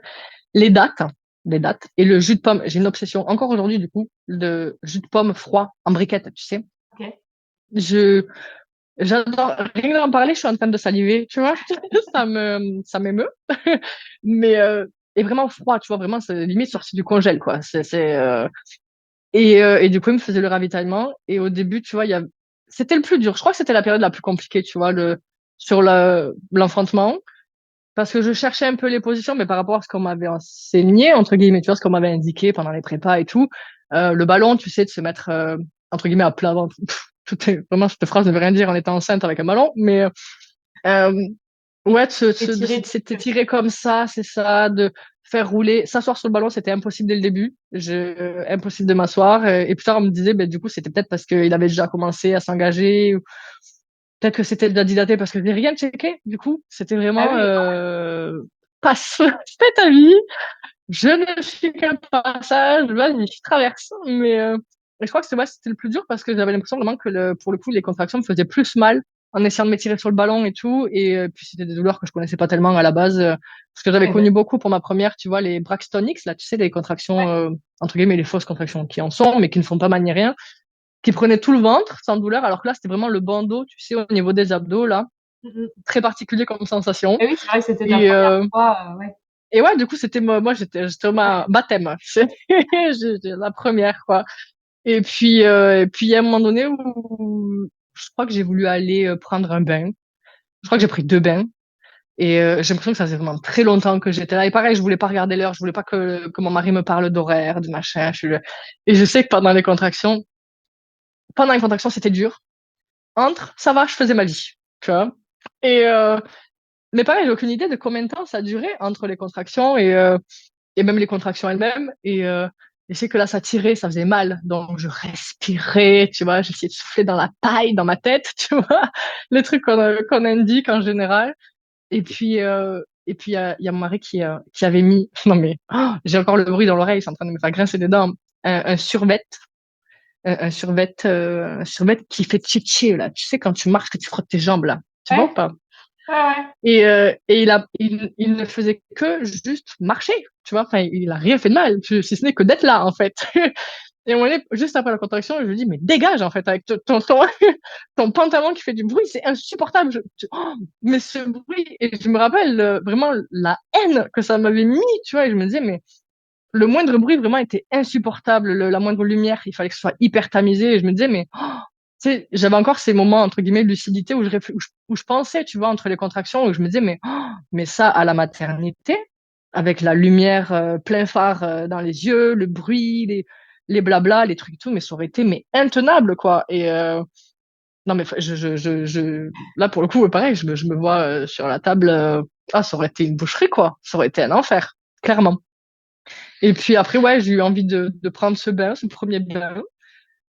les dates, hein, les dates, et le jus de pomme. J'ai une obsession, encore aujourd'hui, du coup, de jus de pomme froid en briquette, tu sais. Ok. Je, J'adore, rien que d'en parler, je suis en train de saliver, tu vois. Ça m'émeut. Mais, et vraiment froid, tu vois, vraiment, c'est limite sorti du congèle, quoi. Et du coup, il me faisait le ravitaillement. Et au début, tu vois, c'était le plus dur. Je crois que c'était la période la plus compliquée, tu vois, sur l'enfantement. Parce que je cherchais un peu les positions, mais par rapport à ce qu'on m'avait enseigné, entre guillemets, tu vois, ce qu'on m'avait indiqué pendant les prépas et tout, le ballon, tu sais, de se mettre, entre guillemets, à plat ventre. Vraiment, cette phrase ne veut rien dire en étant enceinte avec un ballon, mais euh, ouais, de Étiré. s'étirer comme ça, c'est ça, de faire rouler, s'asseoir sur le ballon, c'était impossible dès le début. Impossible de m'asseoir. Et plus tard, on me disait, ben, du coup, c'était peut-être parce qu'il avait déjà commencé à s'engager, ou peut-être que c'était déjà dilaté parce que j'ai rien checké. Du coup, c'était Ah vraiment, oui. passe, fais ta vie, je ne suis qu'un passage, vas-y, traverse. Mais je crois que c'était le plus dur parce que j'avais l'impression vraiment que pour le coup, les contractions me faisaient plus mal en essayant de m'étirer sur le ballon et tout. Et puis c'était des douleurs que je connaissais pas tellement à la base, parce que j'avais Eh ben, connu beaucoup pour ma première, tu vois, les Braxton Hicks, là, tu sais, les contractions, entre guillemets, les fausses contractions qui en sont, mais qui ne font pas mal ni rien, qui prenaient tout le ventre sans douleur, alors que là, c'était vraiment le bandeau, tu sais, au niveau des abdos, là, mm. très particulier comme sensation. Eh oui, c'est vrai que c'était ta Et, première fois, ouais. et ouais, du coup, c'était moi, j'étais au baptême. J'étais la première, quoi. Et puis, il y a un moment donné où je crois que j'ai voulu aller prendre un bain. Je crois que j'ai pris 2 bains. Et j'ai l'impression que ça faisait vraiment très longtemps que j'étais là. Et pareil, je voulais pas regarder l'heure, je voulais pas que mon mari me parle d'horaire, de machin. Et je sais que pendant les contractions, c'était dur. Entre, ça va, je faisais ma vie, tu vois. Et, mais pareil, j'ai aucune idée de combien de temps ça durait entre les contractions et même les contractions elles-mêmes. Et je sais que là, ça tirait, ça faisait mal. Donc, je respirais, tu vois, j'essayais de souffler dans la paille, dans ma tête, tu vois, les trucs qu'on indique en général. Et puis, il y a mon mari qui avait mis, non mais, j'ai encore le bruit dans l'oreille, c'est en train de me faire grincer des dents, un survêt, un survêt qui fait chichi, là. Tu sais, quand tu marches, que tu frottes tes jambes, là. Tu vois ou Ouais, pas? ouais, ouais. Et il ne faisait que juste marcher, tu vois. Enfin, il a rien fait de mal, si ce n'est que d'être là, en fait. Et on est juste après la contraction, je lui dis, mais dégage, en fait, avec ton pantalon qui fait du bruit, c'est insupportable. Mais ce bruit, et je me rappelle vraiment la haine que ça m'avait mis, tu vois, et je me disais, mais le moindre bruit vraiment était insupportable, la moindre lumière, il fallait que ce soit hyper tamisé, et je me disais, mais tu sais, j'avais encore ces moments, entre guillemets, de lucidité où je pensais, tu vois, entre les contractions, où je me disais, mais ça, à la maternité, avec la lumière plein phare dans les yeux, le bruit, les blabla, les trucs et tout, mais ça aurait été mais intenable, quoi. Et non, mais là, pour le coup, pareil, je me vois sur la table, ça aurait été une boucherie, quoi. Ça aurait été un enfer, clairement. Et puis après, ouais, j'ai eu envie de prendre ce bain, ce premier bain.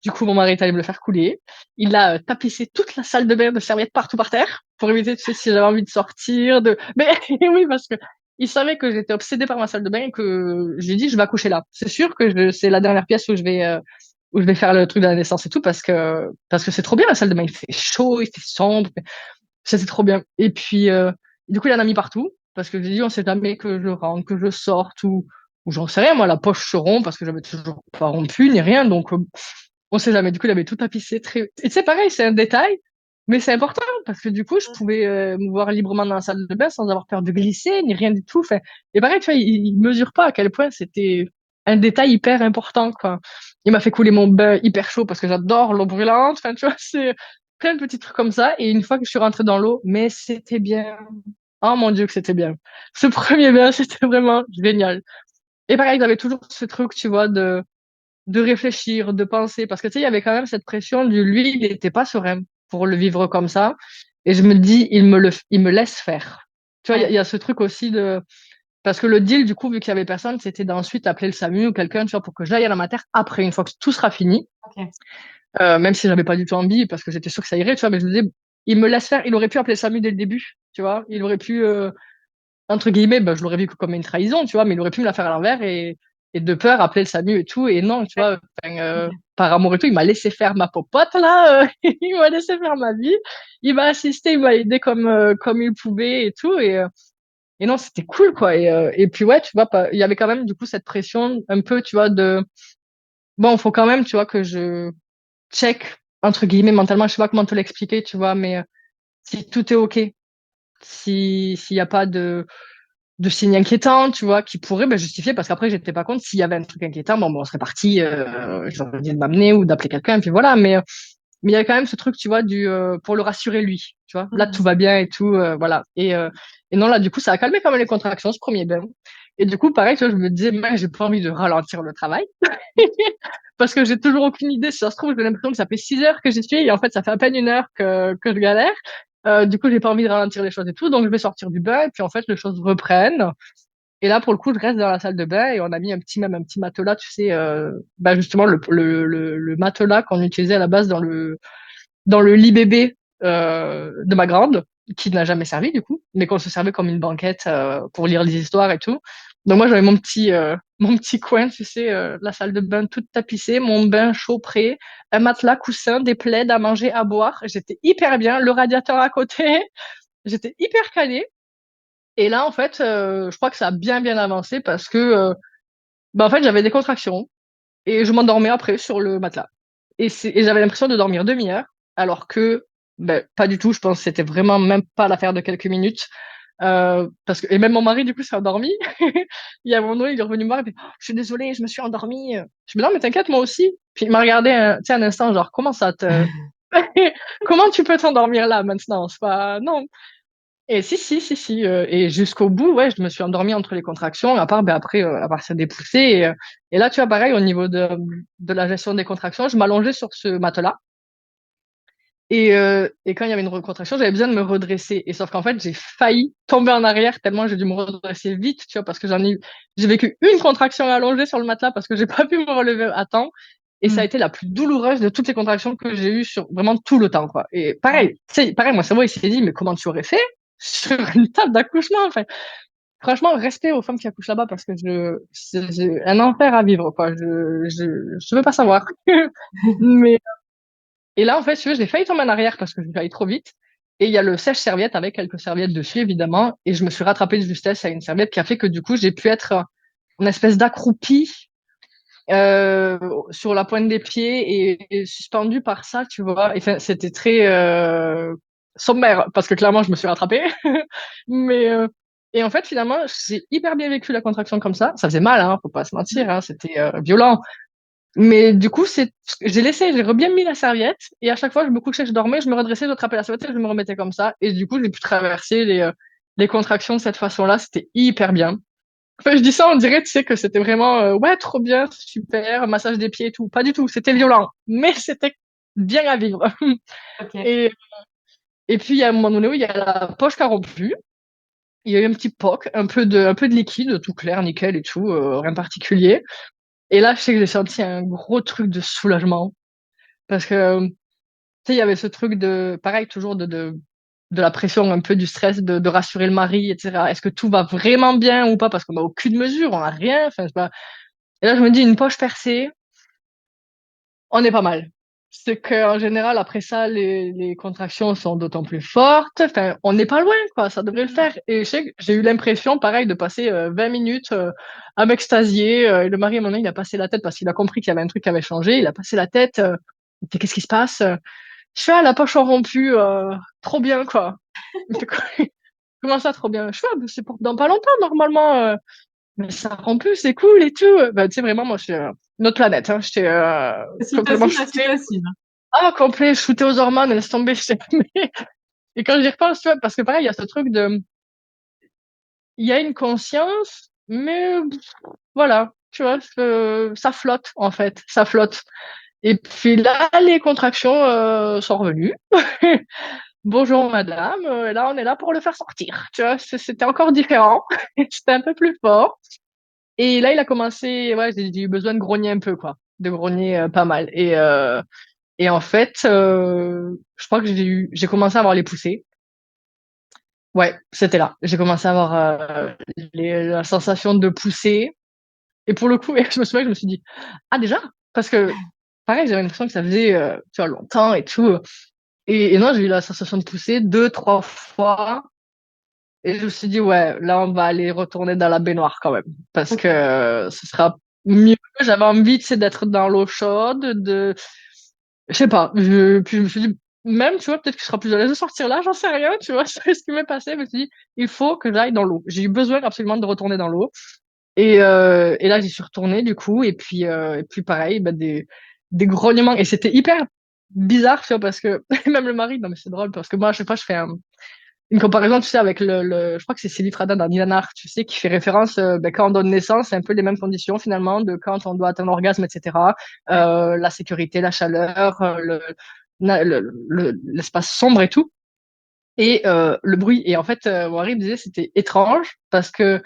Du coup, mon mari est allé me le faire couler. Il a tapissé toute la salle de bain de serviettes partout par terre pour éviter, tu sais, si j'avais envie de sortir. Mais oui, parce que il savait que j'étais obsédée par ma salle de bain et que je lui ai dit, je vais accoucher là. C'est sûr que c'est la dernière pièce où je vais faire le truc de la naissance et tout parce que c'est trop bien la salle de bain. Il fait chaud, il fait sombre. Ça, c'est trop bien. Et puis, du coup, il en a mis partout parce que j'ai dit, on sait jamais que je rentre, que je sorte ou j'en sais rien. Moi, la poche se rompt parce que j'avais toujours pas rompu ni rien. Donc, on sait jamais. Du coup, il avait tout tapissé très. Et tu sais, pareil, c'est un détail, mais c'est important parce que du coup, je pouvais me voir librement dans la salle de bain sans avoir peur de glisser ni rien du tout. Enfin, et pareil, tu vois, il mesure pas à quel point c'était un détail hyper important, quoi. Il m'a fait couler mon bain hyper chaud parce que j'adore l'eau brûlante. Enfin, tu vois, c'est plein de petits trucs comme ça. Et une fois que je suis rentrée dans l'eau, mais c'était bien. Oh mon Dieu, que c'était bien. Ce premier bain, c'était vraiment génial. Et pareil, j'avais toujours ce truc, tu vois, de réfléchir, de penser, parce que tu sais, il y avait quand même cette pression du lui, il n'était pas serein pour le vivre comme ça. Et je me dis, il me laisse faire. Tu vois, il y, a Ouais, il y a ce truc aussi parce que le deal, du coup, vu qu'il y avait personne, c'était d'ensuite appeler le SAMU ou quelqu'un, tu vois, pour que j'aille à la mater après, une fois que tout sera fini. ok. Même si j'avais pas du tout envie, parce que j'étais sûre que ça irait, tu vois, mais je me disais, il me laisse faire, il aurait pu appeler le SAMU dès le début, tu vois, il aurait pu, entre guillemets, bah, je l'aurais vu comme une trahison, tu vois, mais il aurait pu me la faire à l'envers et de peur appeler le SAMU et tout. Et non, tu Ouais, vois, enfin, ok. par amour et tout, il m'a laissé faire ma popote, là, il m'a laissé faire ma vie, il m'a assisté, il m'a aidé comme il pouvait et tout. Et non, c'était cool, quoi. Et puis, ouais, tu vois, il y avait quand même, du coup, cette pression un peu, tu vois, bon, faut quand même, tu vois, que je check, entre guillemets, mentalement, je sais pas comment te l'expliquer, tu vois, mais si tout est OK, s'il y a pas de signes inquiétants, tu vois, qui pourraient justifier, parce qu'après, j'étais pas compte s'il y avait un truc inquiétant, bon, on serait parti, j'aurais dit de m'amener ou d'appeler quelqu'un, et puis voilà, mais il y a quand même ce truc, tu vois, pour le rassurer lui, tu vois, là, tout Mhm. va bien et tout, voilà. Et non, là, du coup, ça a calmé quand même les contractions, ce premier bain. Et du coup, pareil, tu vois, je me disais, mais j'ai pas envie de ralentir le travail, parce que j'ai toujours aucune idée, si ça se trouve, j'ai l'impression que ça fait 6 heures que j'y suis, et en fait, ça fait à peine 1 heure que je galère. Du coup, j'ai pas envie de ralentir les choses et tout, donc je vais sortir du bain, et puis en fait, les choses reprennent. Et là, pour le coup, je reste dans la salle de bain et on a mis même un petit matelas, tu sais, justement, le matelas qu'on utilisait à la base dans le lit bébé de ma grande, qui n'a jamais servi du coup, mais qu'on se servait comme une banquette pour lire les histoires et tout. Donc moi, j'avais mon petit coin, tu sais, la salle de bain toute tapissée, mon bain chaud prêt, un matelas, coussin, des plaids à manger, à boire. J'étais hyper bien, le radiateur à côté, j'étais hyper calée. Et là, en fait, je crois que ça a bien avancé parce que, en fait, j'avais des contractions et je m'endormais après sur le matelas. Et j'avais l'impression de dormir demi-heure, alors que, pas du tout. Je pense que c'était vraiment même pas l'affaire de quelques minutes. Parce que, et même mon mari, du coup, s'est endormi. Il y a un moment donné, il est revenu me voir, il dit, oh, je suis désolée, je me suis endormie. Je me dis, non, mais t'inquiète, moi aussi. Puis il m'a regardé, tu sais, un instant, genre, comment ça te, comment tu peux t'endormir là maintenant? C'est pas, non. Et si. Et jusqu'au bout, ouais, je me suis endormie entre les contractions, à part, après, à partir des poussées. Et là, tu vois, pareil, au niveau de la gestion des contractions, je m'allongeais sur ce matelas. Et quand il y avait une recontraction, j'avais besoin de me redresser. Et sauf qu'en fait, j'ai failli tomber en arrière tellement j'ai dû me redresser vite, tu vois, parce que j'ai vécu une contraction allongée sur le matelas parce que j'ai pas pu me relever à temps. Et ça a Mm. été la plus douloureuse de toutes les contractions que j'ai eues sur vraiment tout le temps, quoi. Et Ouais. pareil, tu sais, pareil, mon cerveau, il s'est dit, mais comment tu aurais fait sur une table d'accouchement? Enfin, franchement, respect aux femmes qui accouchent là-bas parce que c'est un enfer à vivre, quoi. Je veux pas savoir. Mais et là, en fait, si tu veux, j'ai failli tomber en arrière parce que je suis allée trop vite. Et il y a le sèche-serviette avec quelques serviettes dessus, évidemment. Et je me suis rattrapée de justesse à une serviette qui a fait que du coup, j'ai pu être une espèce d'accroupie euh, sur la pointe des pieds et suspendue par ça, tu vois. Et, enfin, c'était très sommaire parce que clairement, je me suis rattrapée. Mais et en fait, finalement, j'ai hyper bien vécu la contraction comme ça. Ça faisait mal, hein, faut pas se mentir, hein, c'était violent. Mais du coup, j'ai bien mis la serviette, et à chaque fois, je me couchais, je dormais, je me redressais, j'attrapais la serviette et je me remettais comme ça. Et du coup, j'ai pu traverser les contractions de cette façon-là. C'était hyper bien. Enfin, je dis ça, on dirait, tu sais, que c'était vraiment, ouais, trop bien, super, massage des pieds et tout. Pas du tout, c'était violent, mais c'était bien à vivre. Ok. Et, et puis, il y a un moment donné où il y a la poche qui a rompu. Il y a eu un petit POC, un peu de liquide, tout clair, nickel et tout, rien de particulier. Et là, je sais que j'ai senti un gros truc de soulagement. Parce que, tu sais, il y avait ce truc de, pareil, toujours de la pression, un peu du stress, de rassurer le mari, etc. Est-ce que tout va vraiment bien ou pas? Parce qu'on n'a aucune mesure, on n'a rien. Enfin, c'est pas... Et là, je me dis, une poche percée, on est pas mal. C'est qu'en général, après ça, les contractions sont d'autant plus fortes. Enfin, on n'est pas loin, quoi. Ça devrait le faire. Et je sais que j'ai eu l'impression, pareil, de passer 20 minutes à m'extasier. Et le mari, à un moment donné, il a passé la tête parce qu'il a compris qu'il y avait un truc qui avait changé. Il a passé la tête. Il dit, qu'est-ce qui se passe? Je fais, ah, la poche en rompu, trop bien, quoi. Il fait, comment ça, trop bien? Je fais, ah, bah, c'est pour dans pas longtemps, normalement. Mais ça rompu, c'est cool et tout. Bah, tu sais, vraiment, moi, je suis une autre planète. Hein. J'étais complètement shootée. Ocytocine. Ah, complet, shootée aux hormones, laisse tomber. Et quand j'y repense, tu vois, parce que pareil, il y a ce truc de... Il y a une conscience, mais voilà, tu vois, ça flotte, en fait. Ça flotte. Et puis là, les contractions sont revenues. Bonjour madame, là on est là pour le faire sortir. Tu vois, c'était encore différent. C'était un peu plus fort. Et là, il a commencé, ouais, j'ai eu besoin de grogner un peu, quoi. De grogner pas mal. Et en fait, je crois que j'ai commencé à avoir les poussées. Ouais, c'était là. J'ai commencé à avoir la sensation de pousser. Et pour le coup, je me souviens que je me suis dit, ah déjà? Parce que, pareil, j'avais l'impression que ça faisait, tu vois, longtemps et tout. Et non, j'ai eu la sensation de pousser deux, trois fois. Et je me suis dit, ouais, là, on va aller retourner dans la baignoire quand même. Parce Ok. que ce sera mieux. J'avais envie, tu sais, d'être dans l'eau chaude, je sais pas. Puis je me suis dit, même, tu vois, peut-être que je serai plus à l'aise de sortir là, j'en sais rien, tu vois, c'est ce qui m'est passé. Je me suis dit, il faut que j'aille dans l'eau. J'ai eu besoin absolument de retourner dans l'eau. Et là, j'y suis retournée, du coup. Et puis pareil, des grognements. Et c'était hyper bizarre, tu vois, parce que même le mari, non, mais c'est drôle, parce que moi, à chaque fois, je fais une comparaison, tu sais, avec je crois que c'est Sylvie Frada dans Nidana, tu sais, qui fait référence, quand on donne naissance, c'est un peu les mêmes conditions, finalement, de quand on doit atteindre l'orgasme, etc. Ouais. La sécurité, la chaleur, l'espace sombre et tout. Et le bruit. Et en fait, Wari me disait, c'était étrange, parce que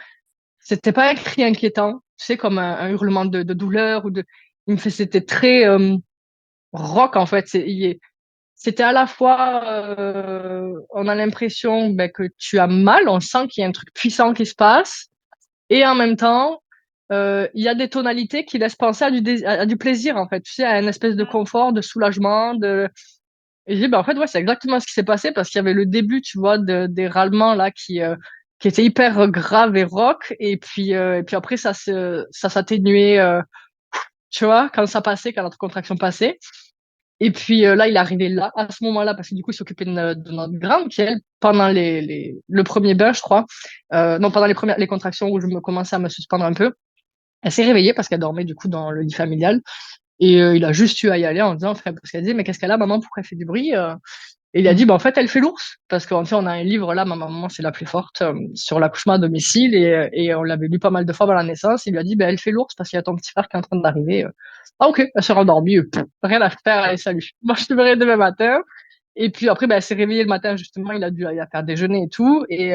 c'était pas un cri inquiétant, tu sais, comme un hurlement de douleur ou de. Il me fait, c'était très rock, en fait. C'était à la fois, on a l'impression que tu as mal, on sent qu'il y a un truc puissant qui se passe, Et en même temps, il y a des tonalités qui laissent penser à du plaisir, en fait. Tu sais, à une espèce de confort, de soulagement, de... Et j'ai dit, bah, en fait, ouais, c'est exactement ce qui s'est passé parce qu'il y avait le début, tu vois, des râlements, là, qui étaient hyper graves et rock. Et puis après, ça s'atténuait, tu vois, quand ça passait, quand notre contraction passait. Et puis là, il est arrivé là, à ce moment-là, parce que du coup, il s'occupait de notre grande, qui elle, pendant le premier bain, je crois, non, pendant les contractions où je me commençais à me suspendre un peu, elle s'est réveillée parce qu'elle dormait du coup dans le lit familial. Et il a juste eu à y aller en disant, enfin, parce qu'elle disait, mais qu'est-ce qu'elle a, maman, pourquoi elle fait du bruit? Et il a dit, bah, en fait, elle fait l'ours. Parce qu'en fait, on a un livre là, ma maman, c'est la plus forte, sur l'accouchement à domicile. Et on l'avait lu pas mal de fois avant la naissance. Il lui a dit, bah, elle fait l'ours parce qu'il y a ton petit frère qui est en train d'arriver. Ah, ok, elle s'est rendormie. Rien à faire, allez, salut. Moi, je te verrai demain matin. Et puis après, ben, elle s'est réveillée le matin, justement, il a dû aller faire déjeuner et tout. Et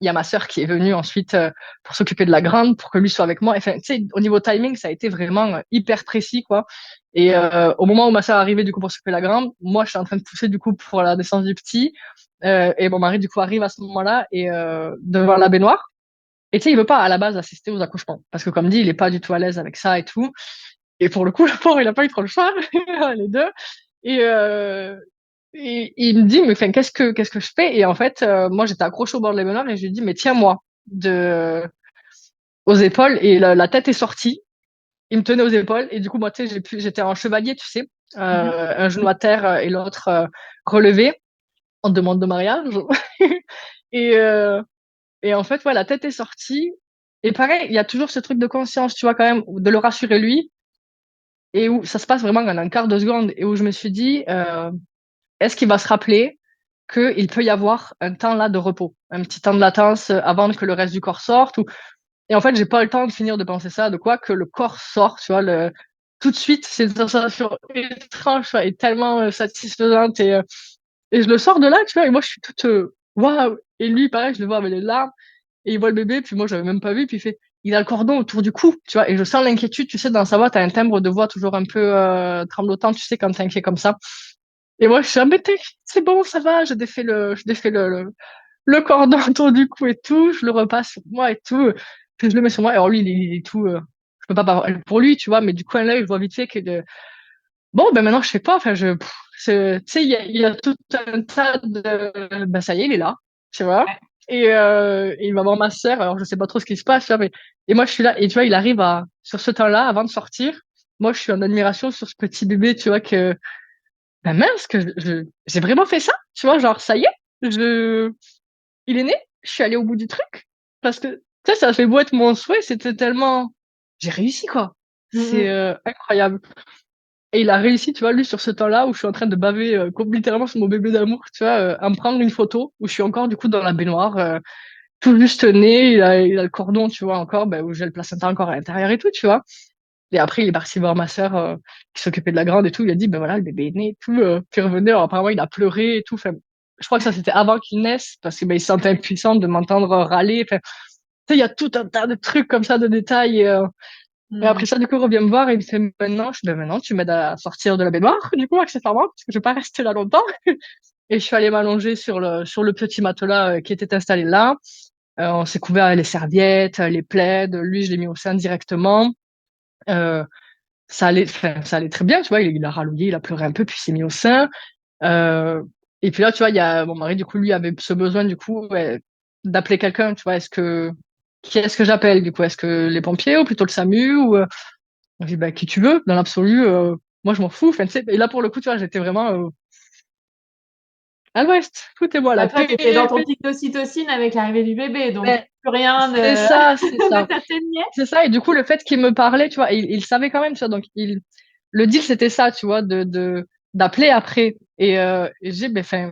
il y a ma sœur qui est venue ensuite pour s'occuper de la grande, pour que lui soit avec moi. Enfin, tu sais, au niveau timing, ça a été vraiment hyper précis, quoi. Et au moment où ma sœur est arrivée, du coup, pour s'occuper de la grande, moi, je suis en train de pousser, du coup, pour la naissance du petit. Et mon mari, du coup, arrive à ce moment-là et devant la baignoire. Et tu sais, il veut pas, à la base, assister aux accouchements. Parce que, comme dit, il est pas du tout à l'aise avec ça et tout. Et pour le coup, le pauvre, il a pas eu trop le choix, les deux. Et, il me dit, mais enfin, qu'est-ce que je fais? Et en fait, moi, j'étais accrochée au bord de la baignoire et je lui dis, mais tiens-moi aux épaules. Et la tête est sortie. Il me tenait aux épaules. Et du coup, moi, tu sais, j'étais en chevalier, tu sais, Mhm. un genou à terre et l'autre relevé en demande de mariage. Et, et en fait, ouais, la tête est sortie. Et pareil, il y a toujours ce truc de conscience, tu vois, quand même, de le rassurer lui. Et où ça se passe vraiment en un quart de seconde. Et où je me suis dit, est-ce qu'il va se rappeler qu'il peut y avoir un temps là de repos, un petit temps de latence avant que le reste du corps sorte ou... Et en fait, j'ai pas eu le temps de finir de penser ça, de quoi que le corps sort, tu vois, tout de suite, c'est une sensation étrange, tu vois, et tellement satisfaisante. Et je le sors de là, tu vois, et moi, je suis toute waouh. Et lui, pareil, je le vois avec les larmes, et il voit le bébé, puis moi, j'avais même pas vu, puis il fait, il a le cordon autour du cou, tu vois, et je sens l'inquiétude, tu sais, dans sa voix, t'as un timbre de voix toujours un peu tremblotant, tu sais, quand t'es inquiet comme ça. Et moi, je suis embêtée. C'est bon, ça va. Je défais le cordon autour du cou et tout. Je le repasse sur moi et tout. Puis je le mets sur moi. Alors lui, il est tout. Je peux pas parler pour lui, tu vois, mais du coin de l'œil, je vois vite fait que bon, ben maintenant, je sais pas. Enfin, tu sais, il y a tout un tas de, ben ça y est, il est là, tu vois. Et il va voir ma sœur. Alors, je sais pas trop ce qui se passe, tu vois, mais, et moi, je suis là. Et tu vois, il arrive sur ce temps-là, avant de sortir. Moi, je suis en admiration sur ce petit bébé, tu vois, ben mince, j'ai vraiment fait ça, tu vois, genre, ça y est, il est né, je suis allée au bout du truc, parce que, tu sais, ça fait beau être mon souhait, c'était tellement, j'ai réussi, quoi. C'est Mhm. incroyable. Et il a réussi, tu vois, lui, sur ce temps-là, où je suis en train de baver littéralement sur mon bébé d'amour, tu vois, à me prendre une photo, où je suis encore, du coup, dans la baignoire, tout juste né, il a le cordon, tu vois, encore, ben, où j'ai le placenta encore à l'intérieur et tout, tu vois. Et après, il est parti voir ma sœur qui s'occupait de la grande et tout. Il a dit, ben voilà, le bébé est né et tout. Puis il revenait, alors, apparemment, il a pleuré et tout. Enfin, je crois que ça, c'était avant qu'il naisse, parce que ben, il se sentait impuissant de m'entendre râler. Enfin, tu sais, il y a tout un tas de trucs comme ça, de détails. Et après Mhm. ça, du coup, il revient me voir et il me fait, maintenant, ben maintenant, tu m'aides à sortir de la baignoire, du coup, accessoirement, parce que je vais pas rester là longtemps. Et je suis allée m'allonger sur le petit matelas qui était installé là. On s'est couvert les serviettes, les plaids. Lui, je l'ai mis au sein directement. Euh, ça allait, enfin, ça allait très bien, tu vois, il a ralloué, il a pleuré un peu, puis il s'est mis au sein. Euh, et puis là, tu vois, il y a mon mari, du coup, lui avait ce besoin, du coup, ouais, d'appeler quelqu'un, tu vois, qui est-ce que j'appelle, du coup, est-ce que les pompiers ou plutôt le SAMU ou, je dis, bah, qui tu veux, dans l'absolu, moi, je m'en fous, enfin, tu sais, et là, pour le coup, tu vois, j'étais vraiment, à l'ouest, foutez-moi la Bah, toi, paix, tu étais dans ton pic d'ocytocine avec l'arrivée du bébé, donc mais plus rien c'est ça, c'est ne ça. t'atteignait. C'est ça, et du coup, le fait qu'il me parlait, tu vois, il savait quand même, tu vois, donc le deal, c'était ça, tu vois, d'appeler après. Et j'ai, ben, enfin,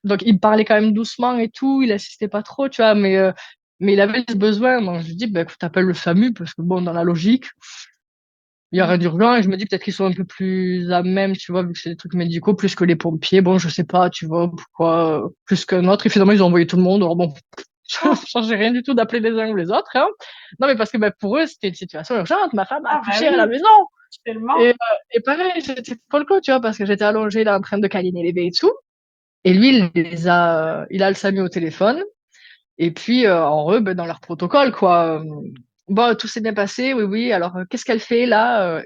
donc il me parlait quand même doucement et tout, il insistait pas trop, tu vois, mais il avait ce besoin. Donc je lui dis, ben, écoute, appelle le SAMU, parce que bon, dans la logique, il y a rien d'urgent, et je me dis peut-être qu'ils sont un peu plus à même, tu vois, vu que c'est des trucs médicaux, plus que les pompiers. Bon, je sais pas, tu vois, pourquoi, plus qu'un autre. Et finalement, ils ont envoyé tout le monde. Alors bon, ça ne Oh, changeait rien du tout d'appeler les uns ou les autres, hein. Non, mais parce que ben, pour eux, c'était une situation urgente. Ma femme a ah bah accouché à la oui, maison. tellement. Et pareil, j'étais pas le coup, tu vois, parce que j'étais allongée là en train de câliner les bébés et tout. Et lui, il a le SAMU au téléphone. Et puis, en eux, ben, dans leur protocole, quoi. Bon, tout s'est bien passé, oui, oui. Alors, qu'est-ce qu'elle fait là?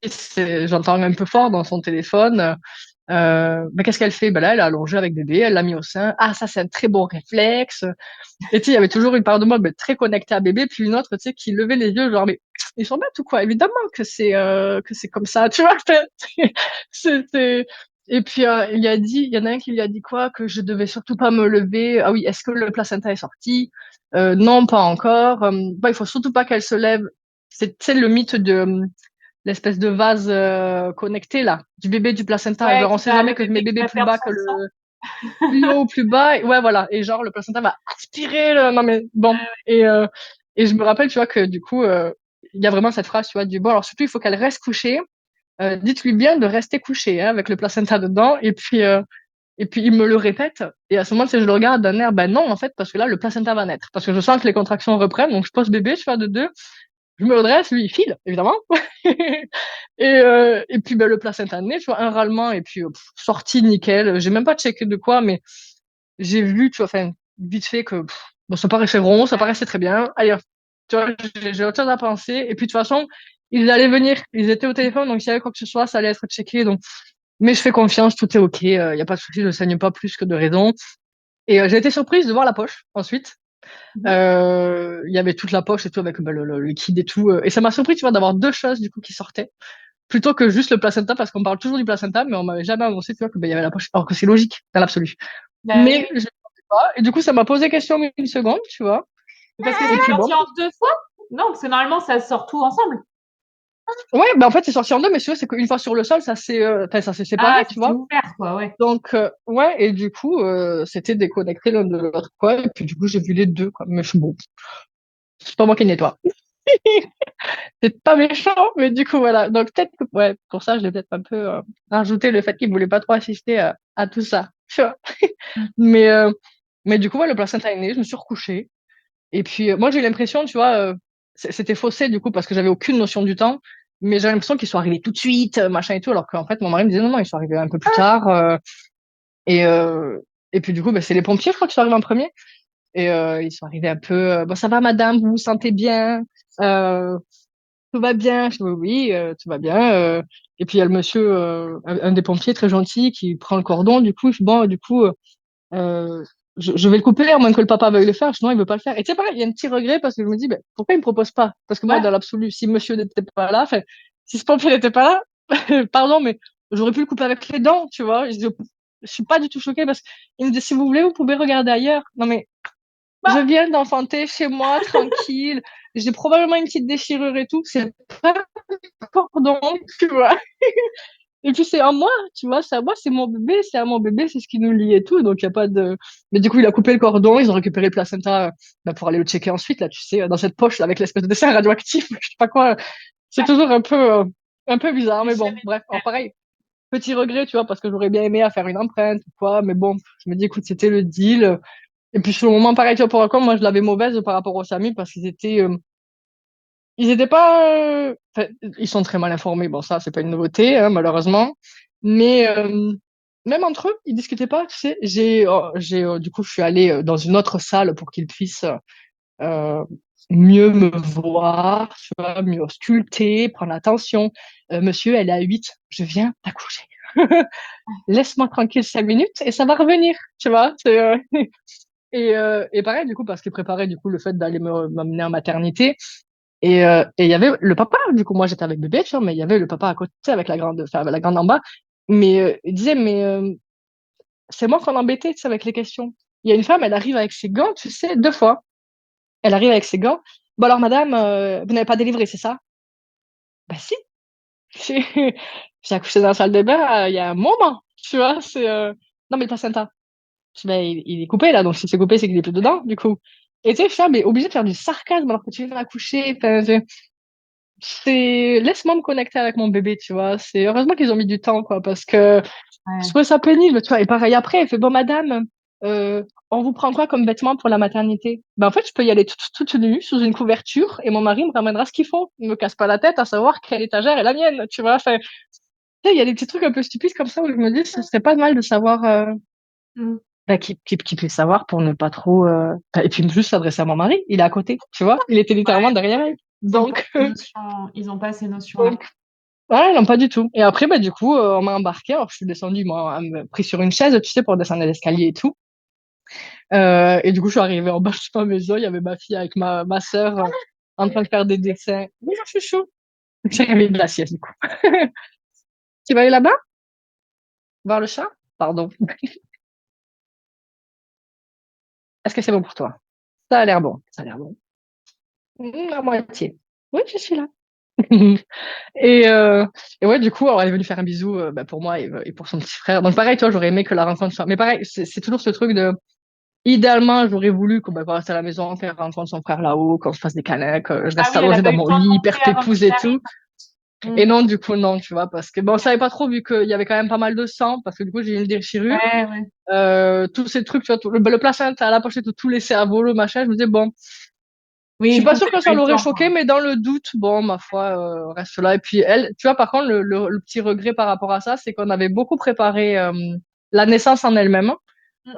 Et puis, j'entends un peu fort dans son téléphone. Mais qu'est-ce qu'elle fait? Ben là, elle a allongé avec bébé, elle l'a mis au sein. Ah, ça, c'est un très bon réflexe. Et tu sais, il y avait toujours une part de moi ben, très connectée à bébé, puis une autre, tu sais, qui levait les yeux, genre, mais ils sont bêtes ou quoi? Évidemment que c'est comme ça, tu vois. C'est... Et puis, il y en a un qui lui a dit quoi? Que je devais surtout pas me lever. Ah oui, est-ce que le placenta est sorti? Non, pas encore. Bah, il faut surtout pas qu'elle se lève. C'est, tu sais, le mythe de l'espèce de vase connecté, là, du bébé du placenta. Ouais, Genre, on sait jamais le que je mets bébé qui bébé va plus perdre bas son que sang. le plus haut ou plus bas. Ouais, voilà. Et genre, le placenta va aspirer le... Non, mais bon. Et je me rappelle, tu vois, que du coup, il y a vraiment cette phrase, tu vois, du bon, alors surtout, il faut qu'elle reste couchée. Dites-lui bien de rester couchée, hein, avec le placenta dedans. Et puis, il me le répète. Et à ce moment, si je le regarde d'un air, ben non, en fait, parce que là, le placenta va naître. Parce que je sens que les contractions reprennent. Donc, je pose bébé, je fais un de deux. Je me redresse, lui, il file, évidemment. Et puis, ben, le placenta naît, tu vois, un râlement. Et puis, sortie nickel. J'ai même pas checké de quoi, mais j'ai vu, tu vois, enfin, vite fait que bon, ça paraissait rond, ça paraissait très bien. Allez, tu vois, j'ai autre chose à penser. Et puis, de toute façon, ils allaient venir. Ils étaient au téléphone, donc s'il y avait quoi que ce soit, ça allait être checké. Donc, mais je fais confiance, tout est OK. Il y a pas de souci, je saigne pas plus que de raison. Et j'ai été surprise de voir la poche ensuite. Mhm. Il y avait toute la poche et tout avec bah, le liquide et tout. Et ça m'a surpris, tu vois, d'avoir deux choses du coup qui sortaient plutôt que juste le placenta parce qu'on parle toujours du placenta, mais on m'avait jamais annoncé, tu vois, que bah, il y avait la poche. Alors que c'est logique dans l'absolu. Bah oui, Mais je ne pensais pas. Et du coup, ça m'a posé question une seconde, tu vois. oui. Parce que Et c'est puis bon, sorti en deux fois? Non, parce que normalement, ça sort tout ensemble. ouais, bah en fait c'est sorti en deux, mais c'est qu'une fois sur le sol, enfin, ça s'est séparé, Ah, tu c'était vois. ouvert, quoi, ouais. Donc, ouais, et du coup, c'était déconnecté l'un de l'autre, quoi. Et puis, du coup, j'ai vu les deux, quoi. Mais je suis bon, c'est pas moi qui nettoie. C'est pas méchant, mais du coup, voilà. Donc, peut-être que, ouais, pour ça, je l'ai peut-être un peu rajouté le fait qu'il voulait pas trop assister à tout ça. Tu vois. Mm. Mais, euh, mais du coup, ouais, le placenta est né, je me suis recouchée. Et puis, moi, j'ai eu l'impression, tu vois, c'était faussé, du coup, parce que j'avais aucune notion du temps. Mais j'avais l'impression qu'ils sont arrivés tout de suite, machin et tout, alors qu'en fait, mon mari me disait non, non, ils sont arrivés un peu plus tard. Et, euh, et puis du coup, bah, c'est les pompiers, je crois, qui sont arrivés en premier. Et ils sont arrivés un peu, bon, ça va, madame, vous vous sentez bien? Euh, tout va bien? Je dis, oui, oui, tout va bien. Et puis il y a le monsieur, un des pompiers très gentil, qui prend le cordon. Du coup, bon, du coup, euh, je vais le couper, à moins que le papa veuille le faire. Sinon, il veut pas le faire. Et tu sais, pareil, il y a un petit regret parce que je me dis, ben, pourquoi il me propose pas? Parce que moi, Ouais. dans l'absolu, si monsieur n'était pas là, enfin, si ce pompier n'était pas là, pardon, mais j'aurais pu le couper avec les dents, tu vois. Je suis pas du tout choquée parce qu'il me dit, si vous voulez, vous pouvez regarder ailleurs. Non, mais je Bah, viens d'enfanter chez moi, tranquille. J'ai probablement une petite déchirure et tout. C'est pas un cordon, tu vois. Et puis c'est à moi, tu vois, c'est à moi, c'est mon bébé, c'est à mon bébé, c'est ce qui nous lie et tout. Donc il y a pas de. Mais du coup, il a coupé le cordon, ils ont récupéré le placenta bah, pour aller le checker ensuite, là, tu sais, dans cette poche là, avec l'espèce de dessin radioactif, je sais pas quoi. C'est toujours un peu bizarre, j'ai mais bon, jamais bref. Alors pareil, petit regret, tu vois, parce que j'aurais bien aimé à faire une empreinte ou quoi, mais bon, je me dis, écoute, c'était le deal. Et puis sur le moment, pareil, tu vois, pour raconter, moi, je l'avais mauvaise par rapport aux Samis parce ils étaient pas, enfin, ils sont très mal informés. Bon, ça, c'est pas une nouveauté, hein, malheureusement. Mais même entre eux, ils discutaient pas. Tu sais, du coup, je suis allée dans une autre salle pour qu'ils puissent euh, mieux me voir, tu vois, mieux sculpter, prendre attention. Monsieur, elle est à 8, je viens d'accoucher. Laisse-moi tranquille 5 minutes et ça va revenir, tu vois. Et pareil, du coup, parce qu'ils préparaient du coup le fait d'aller m'amener en maternité. Et il y avait le papa, du coup, moi j'étais avec bébé, tu vois, mais il y avait le papa à côté avec enfin, avec la grande en bas. Mais il disait, mais c'est moi qu'on embêtait, tu sais, avec les questions. Il y a une femme, elle arrive avec ses gants, tu sais, deux fois. Elle arrive avec ses gants. Bon alors, madame, vous n'avez pas délivré, c'est ça? Bah si. J'ai j'ai accouché dans la salle de bain il y a un moment, tu vois. Non, mais le placenta. Je dis, bah, il est coupé là, donc si c'est coupé, c'est qu'il est plus dedans, du coup. Et tu sais, je suis là, mais obligé de faire du sarcasme alors que tu viens d'accoucher. Enfin, laisse-moi me connecter avec mon bébé, tu vois. C'est heureusement qu'ils ont mis du temps, quoi, parce que je ouais. trouvais ça pénible, tu vois. Et pareil après, elle fait bon, madame, on vous prend quoi comme vêtements pour la maternité? Ben en fait, je peux y aller toute nue sous une couverture et mon mari me ramènera ce qu'il faut. Il me casse pas la tête à savoir quelle étagère est la mienne, tu vois. Enfin, tu sais, il y a des petits trucs un peu stupides comme ça où je me dis, ce serait pas mal de savoir Mm. bah, qui puisse savoir pour ne pas trop, et puis juste s'adresser à mon mari. Il est à côté, tu vois. Il était littéralement derrière elle. Donc, Ils ont pas ces notions-là. donc, ouais, non, pas du tout. Et après, bah, du coup, on m'a embarqué. Alors, je suis descendue, moi, pris sur une chaise, tu sais, pour descendre l'escalier et tout. Et du coup, je suis arrivée en bas de ma maison. Il y avait ma fille avec ma sœur en train de faire des dessins. Bonjour, chouchou. J'ai arrivé de la sieste, du coup. Tu vas aller là-bas? Voir le chat? Pardon. Est-ce que c'est bon pour toi? Ça a l'air bon. Ça a l'air bon. À moitié. Oui, je suis là. Et, euh, et ouais, du coup, alors, elle est venue faire un bisou bah, pour moi et pour son petit frère. Donc pareil, toi, j'aurais aimé que la rencontre soit. Mais pareil, c'est toujours ce truc de. Idéalement, j'aurais voulu qu'on bah, reste à la maison, qu'elle rencontre son frère là-haut, qu'on se fasse des câlins, que je Ah reste oui, elle a allongée pas dans eu le mon temps de lit, hyper monter avant pépouze qu'il et arrive. tout. Et non, du coup, non, tu vois, parce que bon, on savait pas trop vu qu'il y avait quand même pas mal de sang, parce que du coup, j'ai eu une déchirure. Ouais, ouais. Tous ces trucs, tu vois, le placenta à la pochette, tout laissé à volo, machin. Je me disais, bon, je Oui, suis du coup, pas vous sûre avez que pas ça eu le l'aurait temps, choqué, quoi. mais dans le doute, bon, ma foi, reste là. Et puis elle, tu vois, par contre, le petit regret par rapport à ça, c'est qu'on avait beaucoup préparé la naissance en elle-même, Mm.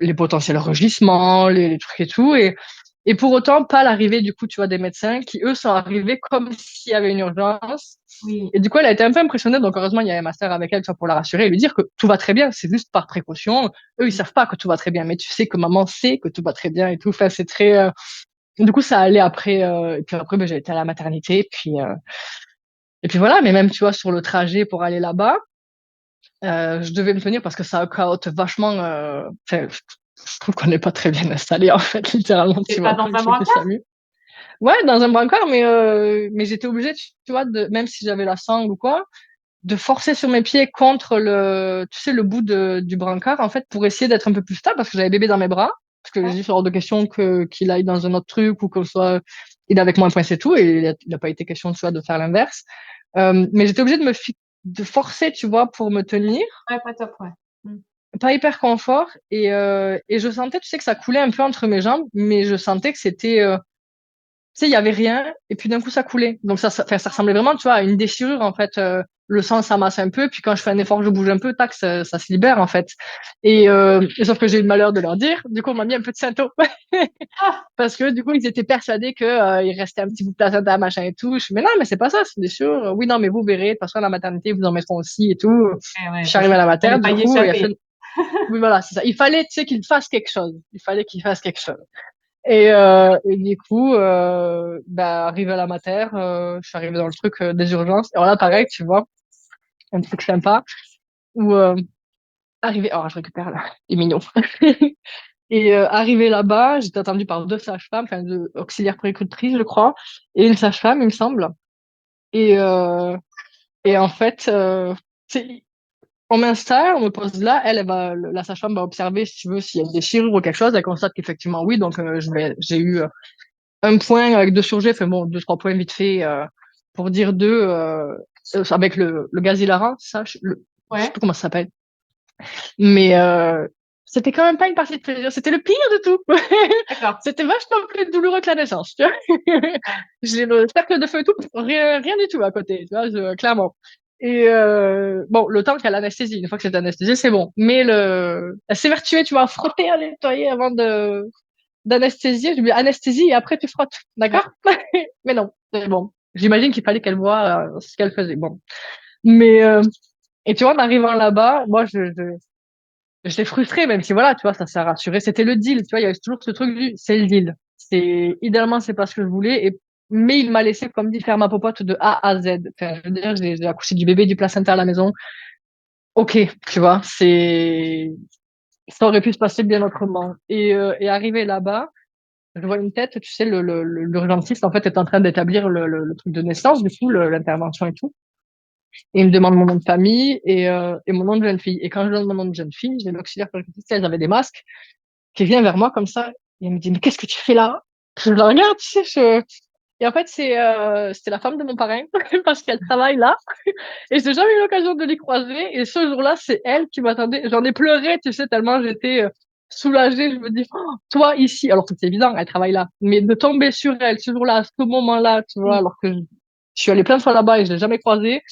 les potentiels rugissements, les trucs et tout, et pour autant pas l'arrivée du coup, tu vois, des médecins qui eux sont arrivés comme s'il y avait une urgence. Oui. Et du coup, elle a été un peu impressionnée. Donc, heureusement, il y avait ma sœur avec elle, tu vois, pour la rassurer et lui dire que tout va très bien. C'est juste par précaution. Eux, ils savent pas que tout va très bien, mais tu sais que maman sait que tout va très bien et tout. Enfin, c'est très, du coup, ça allait après, et puis après, ben, j'ai été à la maternité, et puis voilà. Mais même, tu vois, sur le trajet pour aller là-bas, je devais me tenir parce que ça caote vachement, enfin, je trouve qu'on n'est pas très bien installé, en fait, littéralement, C'est tu pas vois, dans pas le un truc de brancard? SAMU. Ouais, dans un brancard, mais j'étais obligée, tu vois, même si j'avais la sangle ou quoi, de forcer sur mes pieds contre tu sais, le bout du brancard, en fait, pour essayer d'être un peu plus stable, parce que j'avais bébé dans mes bras, parce que j'ai Ouais. dit, c'est hors de question qu'il aille dans un autre truc ou qu'on soit, il est avec moi un point, c'est tout, et il a pas été question, tu vois, de faire l'inverse. Mais j'étais obligée de forcer, tu vois, pour me tenir, Ouais, pas top, ouais. Mm. pas hyper confort, et je sentais, tu sais, que ça coulait un peu entre mes jambes, mais je sentais que c'était, tu sais, il y avait rien, et puis d'un coup, ça coulait. Donc, enfin, ça ressemblait vraiment, tu vois, à une déchirure, en fait. Le sang s'amasse un peu, puis quand je fais un effort, je bouge un peu, tac, ça se libère, en fait. Et sauf que j'ai eu le malheur de leur dire, du coup, on m'a mis un peu de Sainto. Ah, Parce que, du coup, ils étaient persuadés que, il restait un petit bout de placenta, machin et tout. Je suis, mais non, mais c'est pas ça, c'est une déchirure. Oui, non, mais vous verrez, de toute façon, à la maternité, ils vous en mettront aussi et tout. ouais, ouais, Je suis parce arrivée à qu'il la fallait mater, pas du y coup, il a échapper. fait, oui, voilà, c'est ça. Il fallait, tu sais, qu'il fasse quelque chose. Il fallait qu'il fasse quelque chose. Et du coup, bah, arrivé à la mater, je suis arrivée dans le truc des urgences. Et alors là, pareil, tu vois, un truc sympa, où arrivé, oh, je récupère là, il est mignon. Et arrivé là-bas, j'étais attendue par deux sages-femmes, enfin deux auxiliaires puéricultrices, je crois, et une sage-femme, il me semble. Et, euh, et en fait, on m'installe, on me pose là, la sage-femme va observer, si tu veux, s'il y a une déchirure ou quelque chose. Elle constate qu'effectivement oui, donc j'ai eu un point avec deux surjets, enfin bon, deux, trois points vite fait, pour dire deux, avec le gaz hilarant, ça, je sais Ouais, plus comment ça s'appelle. Mais c'était quand même pas une partie de plaisir, c'était le pire de tout. d'accord. C'était vachement plus douloureux que la naissance, tu vois. Ouais. J'ai le cercle de feu et tout, rien du tout à côté, tu vois, clairement. Et bon, le temps qu'il y a l'anesthésie, une fois que c'est anesthésié, c'est bon. Mais elle s'évertuait, tu vois, à frotter, à nettoyer avant d'anesthésier. Je lui dis anesthésie et après tu frottes, Ouais. d'accord? Mais non, c'est bon. J'imagine qu'il fallait qu'elle voie ce qu'elle faisait. Bon. Mais, et tu vois, en arrivant là-bas, moi, j'étais frustrée, même si voilà, tu vois, ça s'est rassuré. C'était le deal, tu vois, il y avait toujours ce truc c'est le deal. Idéalement, c'est pas ce que je voulais, mais il m'a laissé, comme dit, faire ma popote de A à Z. Enfin, je veux dire, j'ai accouché du bébé, du placenta à la maison. Ok, tu vois, ça aurait pu se passer bien autrement. Et arrivé là-bas, je vois une tête, tu sais, l'urgentiste, en fait, est en train d'établir le truc de naissance, du coup, l'intervention et tout. Et il me demande mon nom de famille et mon nom de jeune fille. Et quand je donne mon nom de jeune fille, j'ai l'auxiliaire puéricultrice, elle avait des masques, qui vient vers moi comme ça, et elle me dit, mais qu'est-ce que tu fais là? Je la regarde, tu sais, et en fait, c'était la femme de mon parrain, parce qu'elle travaille là, et j'ai jamais eu l'occasion de les croiser, et ce jour-là, c'est elle qui m'attendait. J'en ai pleuré, tu sais, tellement j'étais soulagée. Je me dis, oh, toi ici, alors que c'est évident, elle travaille là, mais de tomber sur elle ce jour-là, à ce moment-là, tu vois, Mm. alors que je suis allée plein de fois là-bas et je l'ai jamais croisée,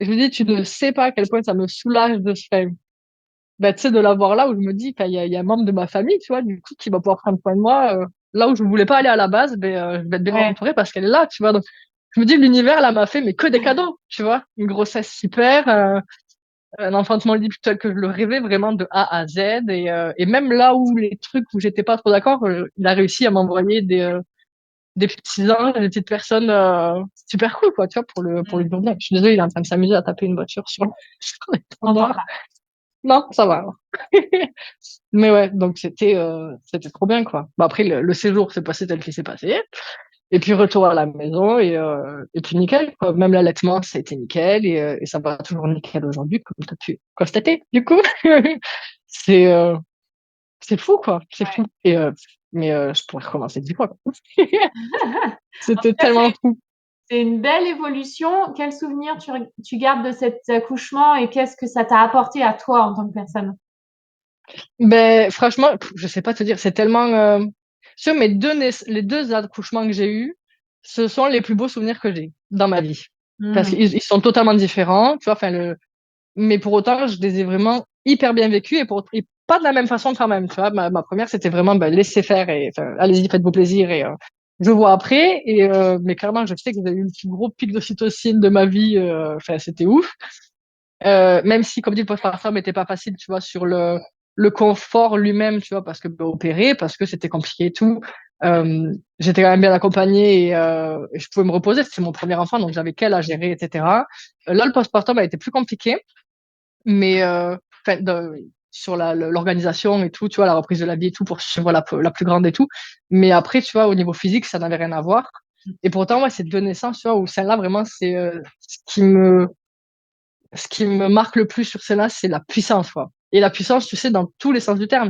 et je me dis, tu ne sais pas à quel point ça me soulage de ce fait. bah, tu sais, de l'avoir là où je me dis, il y a un membre de ma famille, tu vois, du coup, qui va pouvoir prendre soin de moi, là où je voulais pas aller à la base, ben, je vais être bien Ouais. entourée parce qu'elle est là, tu vois. Donc, je me dis, l'univers, là, m'a fait, mais que des cadeaux, tu vois. Une grossesse super, un enfantement libre tel que je le rêvais vraiment de A à Z. Et même là où les trucs où j'étais pas trop d'accord, il a réussi à m'envoyer des petits anges, des petites personnes super cool, quoi, tu vois, pour le jour bien. Je suis désolée, il est en train de s'amuser à taper une voiture sur, sur On n'entend l'étendard. pas. Non, ça va. Mais ouais, donc c'était trop bien, quoi. Bah, après, le séjour s'est passé tel qu'il s'est passé. Et puis retour à la maison et puis nickel, quoi. Même l'allaitement, ça a été nickel et ça va toujours nickel aujourd'hui, comme tu as pu constater, du coup. C'est euh, c'est fou, quoi. C'est Ouais. fou. Mais je pourrais recommencer 10 fois, quoi. En tout C'était cas, tellement fou. c'est une belle évolution. Quel souvenir tu gardes de cet accouchement et qu'est-ce que ça t'a apporté à toi en tant que personne? Ben, franchement, je sais pas te dire, c'est tellement. Sur les deux accouchements que j'ai eus, ce sont les plus beaux souvenirs que j'ai dans ma vie. Parce Hmm. qu'ils sont totalement différents, tu vois, enfin, mais pour autant, je les ai vraiment hyper bien vécus et pas de la même façon quand même, tu vois. Ma première, c'était vraiment, ben, laissez faire et, enfin, allez-y, faites-vous plaisir je vois après. Mais clairement, je sais que j'ai eu le plus gros pic d'ocytocine de ma vie, enfin, c'était ouf. Même si, comme dit, le postpartum n'était pas facile, tu vois, sur le confort lui-même, tu vois, parce que ben, opérer, parce que c'était compliqué et tout. J'étais quand même bien accompagnée et je pouvais me reposer. C'était mon premier enfant, donc j'avais qu'elle à gérer, etc. Là, le postpartum a été plus compliqué, mais enfin, sur l'organisation et tout, tu vois, la reprise de la vie et tout, pour suivre la plus grande et tout. Mais après, tu vois, au niveau physique, ça n'avait rien à voir. Et pourtant, moi, ces deux naissances, tu vois, où celle-là, vraiment, c'est ce qui me marque le plus sur celle-là, c'est la puissance, quoi. Et la puissance, tu sais, dans tous les sens du terme,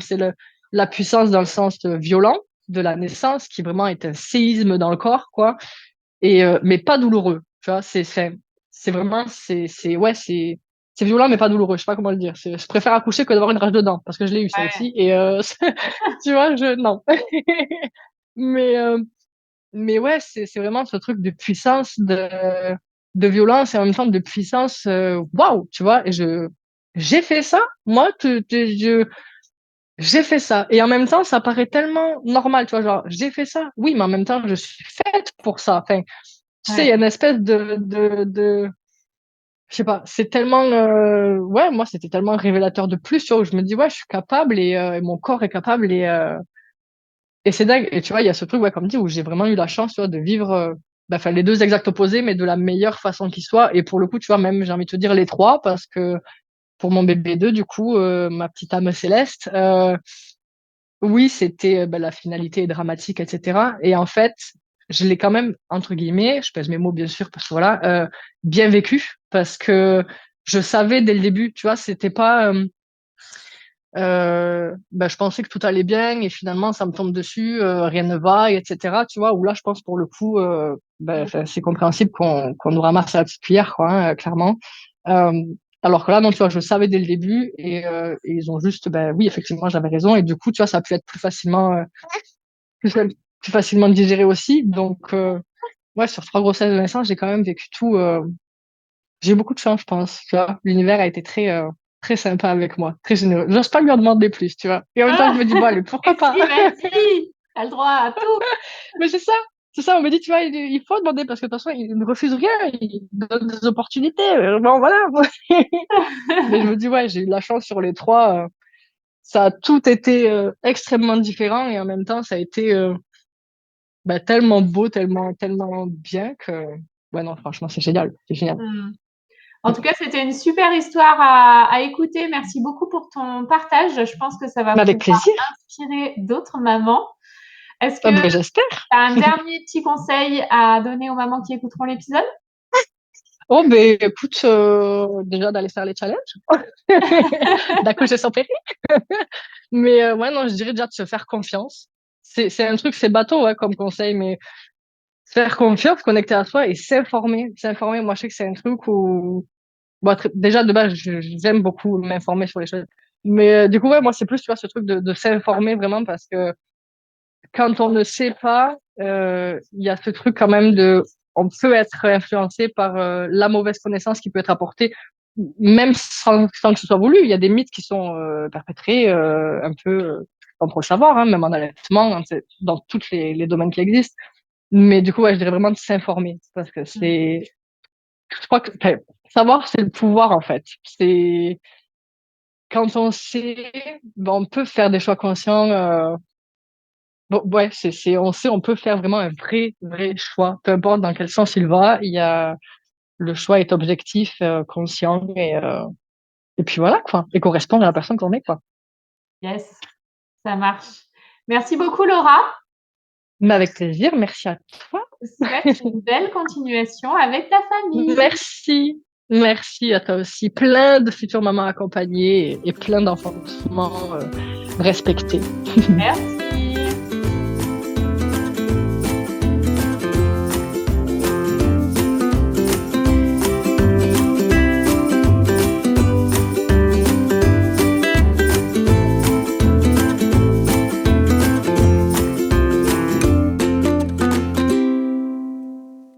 la puissance dans le sens violent de la naissance, qui vraiment est un séisme dans le corps, quoi. Mais pas douloureux, tu vois. C'est vraiment, ouais, c'est violent, mais pas douloureux. Je sais pas comment le dire. Je préfère accoucher que d'avoir une rage de dents, parce que je l'ai eu, ça Ouais, aussi. Tu vois, non. Mais, euh, mais ouais, c'est vraiment ce truc de puissance, de violence et en même temps de puissance. Waouh, tu vois. J'ai fait ça. Moi, j'ai fait ça. Et en même temps, ça paraît tellement normal, tu vois. Genre, j'ai fait ça. Oui, mais en même temps, je suis faite pour ça. Enfin, tu sais, il y a ouais, une espèce je sais pas, c'est tellement, ouais, moi, c'était tellement révélateur de plus, tu vois, où je me dis, ouais, je suis capable et mon corps est capable et c'est dingue. Et tu vois, il y a ce truc, ouais, comme dit, où j'ai vraiment eu la chance, tu vois, de vivre, bah, enfin, les deux exacts opposés, mais de la meilleure façon qui soit. Et pour le coup, tu vois, même, j'ai envie de te dire les trois, parce que pour mon bébé 2 du coup, ma petite âme céleste, oui, c'était, bah, la finalité est dramatique, etc. Et en fait, je l'ai quand même, entre guillemets, je pèse mes mots, bien sûr, parce que voilà, bien vécu, parce que je savais dès le début, tu vois, c'était pas, bah, je pensais que tout allait bien et finalement ça me tombe dessus, rien ne va, etc. Tu vois, où là je pense pour le coup, bah, enfin, c'est compréhensible qu'on nous ramasse à la petite cuillère, quoi, hein, clairement. Euh, alors que là, non, tu vois, je savais dès le début et ils ont juste, ben oui, effectivement, j'avais raison et du coup, tu vois, ça a pu être plus, plus facilement digéré aussi. Donc, ouais, sur 3 grossesses de naissance, j'ai quand même vécu tout. J'ai eu beaucoup de chance, je pense. Tu vois, l'univers a été très sympa avec moi, très généreux. J'ose pas lui en demander plus, tu vois. Et en même temps, je me dis, bon, allez, pourquoi pas? si, vas-y, t'as le droit à tout. Mais c'est ça. C'est ça, on me dit, tu vois, il faut demander parce que de toute façon, il ne refuse rien, il donne des opportunités. Bon, voilà. Mais je me dis, ouais, j'ai eu de la chance sur les trois. Ça a tout été extrêmement différent et en même temps, ça a été bah, tellement beau, tellement bien que, ouais, non, franchement, c'est génial. C'est génial. Hmm. En tout cas, c'était une super histoire à écouter. Merci beaucoup pour ton partage. Je pense que ça va Mais avec pouvoir plaisir. inspirer d'autres mamans. Est-ce que Ah, tu ben, j'espère. as un dernier petit conseil à donner aux mamans qui écouteront l'épisode? Oh, ben, écoute, déjà d'aller faire les challenges, d'accoucher sans péri. Mais ouais, non, je dirais déjà de se faire confiance. C'est un truc, c'est bateau, ouais, comme conseil, mais faire confiance, connecter à soi et s'informer. S'informer, moi, je sais que c'est un truc où, bon, déjà, de base, j'aime beaucoup m'informer sur les choses. Mais du coup, ouais, moi, c'est plus, tu vois, ce truc de s'informer vraiment parce que quand on ne sait pas, il y a ce truc quand même on peut être influencé par la mauvaise connaissance qui peut être apportée même sans que ce soit voulu, il y a des mythes qui sont perpétrés un peu sans trop le savoir, hein, même en allaitement, hein, dans tous les domaines qui existent. Mais du coup, ouais, je dirais vraiment de s'informer parce que je crois que savoir, c'est le pouvoir en fait. C'est quand on sait, ben, on peut faire des choix conscients. Bon, ouais, on sait, on peut faire vraiment un vrai choix, peu importe dans quel sens il va. Le choix est objectif, conscient et puis voilà quoi, et correspond à la personne qu'on est quoi. Yes, ça marche. Merci beaucoup, Laura. Mais avec plaisir, merci à toi. Je te souhaite une belle continuation avec ta famille. Merci, merci à toi aussi. Plein de futures mamans accompagnées et plein d'enfantements respectés. Merci.